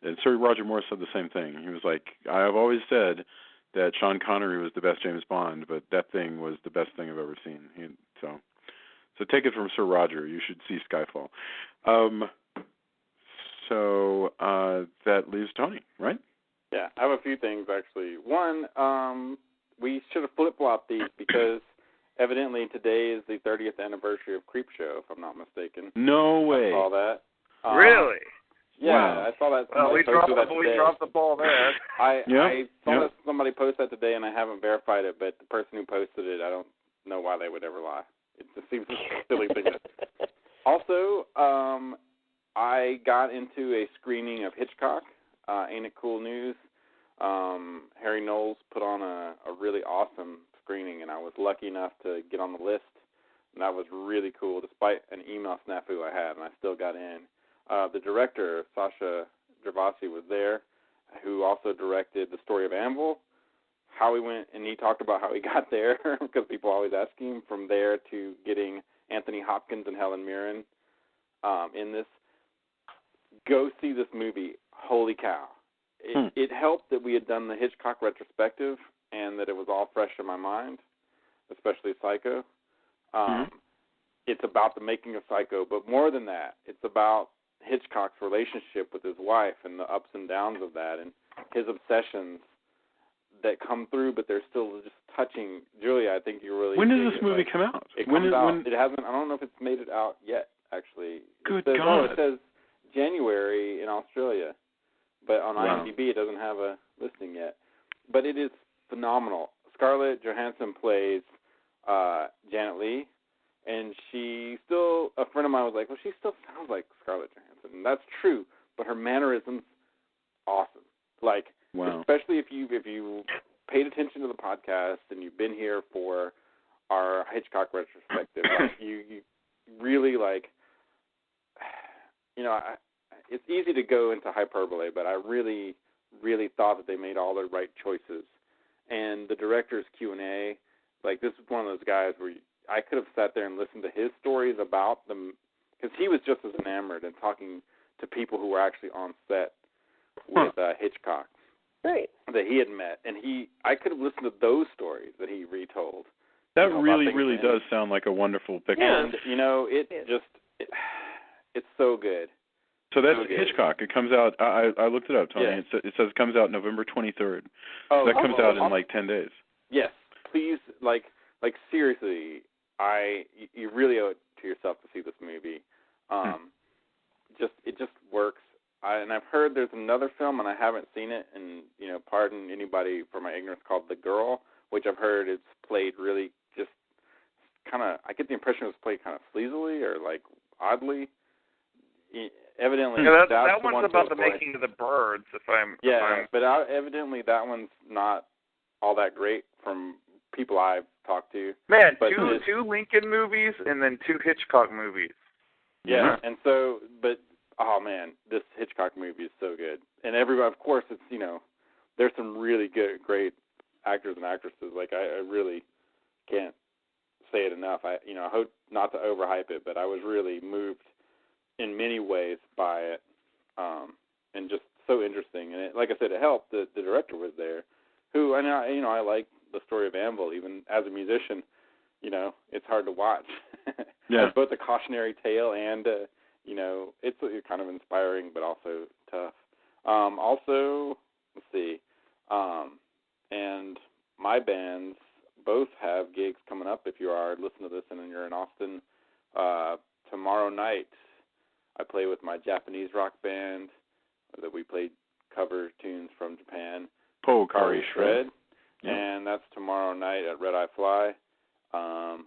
And Sir Roger Moore said the same thing. He was like, I've always said that Sean Connery was the best James Bond, but that thing was the best thing I've ever seen. So take it from Sir Roger. You should see Skyfall. So that leaves Tony, right? Yeah, I have a few things, actually. One, we should have flip-flopped these because evidently today is the 30th anniversary of Creepshow, if I'm not mistaken. No way. I saw that. Really? Yeah, wow. I saw that. Well, we dropped the ball there. I saw that somebody post that today, and I haven't verified it, but the person who posted it, I don't know why they would ever lie. It just seems like a silly thing. Also, I got into a screening of Hitchcock. Ain't It Cool News? Harry Knowles put on a really awesome screening, and I was lucky enough to get on the list, and that was really cool, despite an email snafu I had, and I still got in. The director, Sasha Gervasi, was there, who also directed The Story of Anvil. How he went, and he talked about how he got there, because people always ask him, from there to getting Anthony Hopkins and Helen Mirren in this. Go see this movie. Holy cow. It helped that we had done the Hitchcock retrospective and that it was all fresh in my mind, especially Psycho. It's about the making of Psycho, but more than that, it's about Hitchcock's relationship with his wife and the ups and downs of that and his obsessions that come through, but they're still just touching. Julia, I think you really... When does this movie come out? It comes out. It hasn't... I don't know if it's made it out yet, actually. Good God. It says January in Australia, but on IMDb it doesn't have a listing yet. But it is phenomenal. Scarlett Johansson plays Janet Leigh, and she still, a friend of mine was like, well, she still sounds like Scarlett Johansson, and that's true, but her mannerisms, awesome. Like, especially if you paid attention to the podcast and you've been here for our Hitchcock retrospective, like, you really, like, it's easy to go into hyperbole, but I really, really thought that they made all the right choices. And the director's Q&A, like, this is one of those guys where I could have sat there and listened to his stories about them, because he was just as enamored and talking to people who were actually on set with Hitchcock that he had met. And I could have listened to those stories that he retold. That really does sound like a wonderful picture. And, it's so good. So that's Hitchcock. It comes out, I looked it up, Tony. Yes. It says it comes out November 23rd. Oh, that comes out in like 10 days. Yes. Please, like seriously, you really owe it to yourself to see this movie. It just works. And I've heard there's another film, and I haven't seen it, and, pardon anybody for my ignorance, called The Girl, which I've heard it's played really just kind of, I get the impression it was played kind of sleazily or, like, oddly. Evidently, that one's about the making of the birds, but evidently that one's not all that great from people I've talked to. Man, two Lincoln movies and then 2 Hitchcock movies. Yeah, and so, but, oh man, this Hitchcock movie is so good. And everybody, of course, it's, there's some really great actors and actresses. Like, I really can't say it enough. I hope not to overhype it, but I was really moved in many ways by it, and just so interesting. And like I said, it helped the director was there, who, I like the story of Anvil. Even as a musician, it's hard to watch. Yeah. It's both a cautionary tale and, it's kind of inspiring, but also tough. Also, let's see, and my bands both have gigs coming up. If you are listening to this and you're in Austin, tomorrow night, I play with my Japanese rock band that we played cover tunes from Japan, Kari Shred, and that's tomorrow night at Red Eye Fly.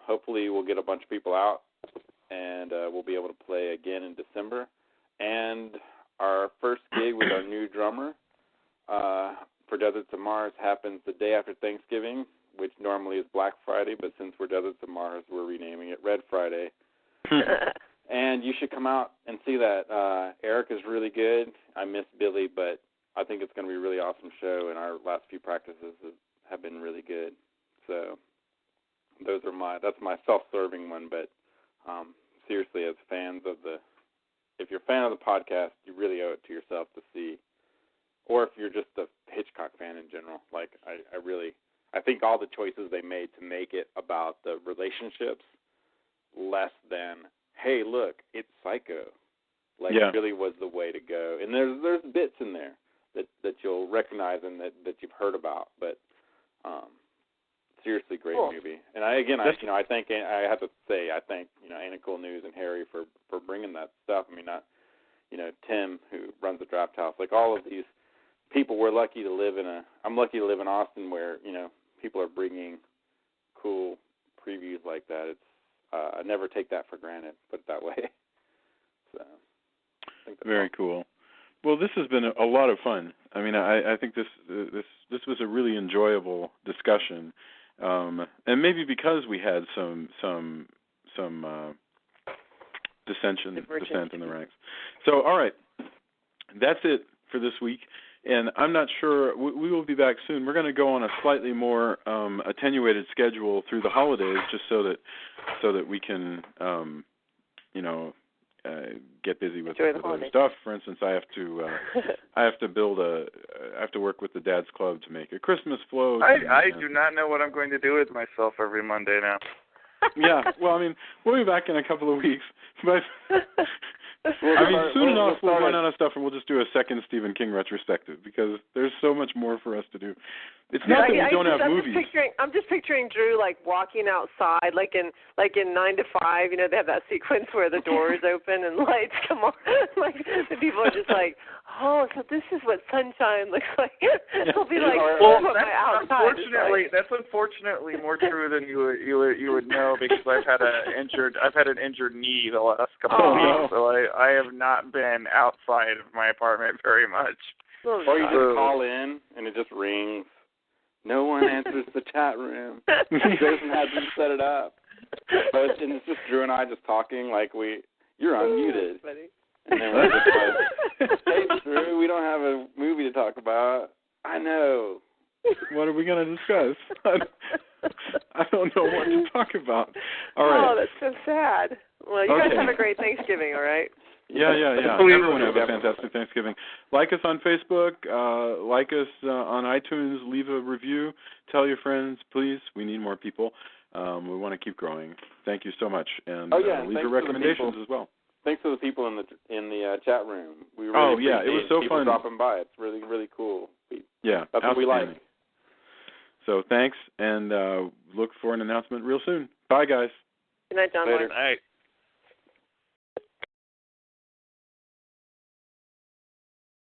Hopefully we'll get a bunch of people out, and we'll be able to play again in December. And our first gig with our new drummer for Deserts of Mars happens the day after Thanksgiving, which normally is Black Friday, but since we're Deserts of Mars, we're renaming it Red Friday. And you should come out and see that. Eric is really good. I miss Billy, but I think it's going to be a really awesome show, and our last few practices have been really good. So that's my self-serving one, but seriously, as fans of if you're a fan of the podcast, you really owe it to yourself to see, or if you're just a Hitchcock fan in general, like I think all the choices they made to make it about the relationships less than, hey, look, it's Psycho. It really was the way to go. And there's bits in there that you'll recognize and that you've heard about, but seriously great movie. And I thank Ain't It Cool News and Harry for bringing that stuff. I mean, not Tim, who runs the Draft House. Like, all of these people, I'm lucky to live in Austin, where people are bringing cool previews like that. It's I never take that for granted, put it that way. So, I think that's very cool. Well, this has been a lot of fun. I mean, I think this was a really enjoyable discussion, and maybe because we had some dissent in the ranks. So, all right, that's it for this week. And I'm not sure, we will be back soon. We're going to go on a slightly more attenuated schedule through the holidays, just so that we can, get busy with other stuff. For instance, I have to work with the Dad's Club to make a Christmas float. I do not know what I'm going to do with myself every Monday now. Yeah, well, I mean, we'll be back in a couple of weeks, but soon enough we'll run out of stuff, and we'll just do a second Stephen King retrospective, because there's so much more for us to do. It's not that we don't have movies. I'm just picturing Drew like walking outside, like in 9 to 5. You know, they have that sequence where the doors open and lights come on. Like the people are just like, oh, so this is what sunshine looks like. It'll be like, well, that's unfortunately more true than you would know, because I've had an injured knee the last couple of weeks, so I have not been outside of my apartment very much. Or you just call in and it just rings. No one answers the chat room. Jason hasn't set it up. But and it's just Drew and I just talking like you're unmuted. And then we're just like, hey, Drew, we don't have a movie to talk about. I know. What are we going to discuss? I don't know what to talk about. All right. Oh, that's so sad. Well, you guys have a great Thanksgiving, all right? Yeah. Everyone have a fantastic Thanksgiving. Like us on Facebook. Like us on iTunes. Leave a review. Tell your friends, please. We need more people. We want to keep growing. Thank you so much. And leave your recommendations as well. Thanks to the people in the chat room. We really it was so people fun dropping by. It's really, really cool. That's what we like. So thanks, and look for an announcement real soon. Bye, guys. Good night, John. Later. Night.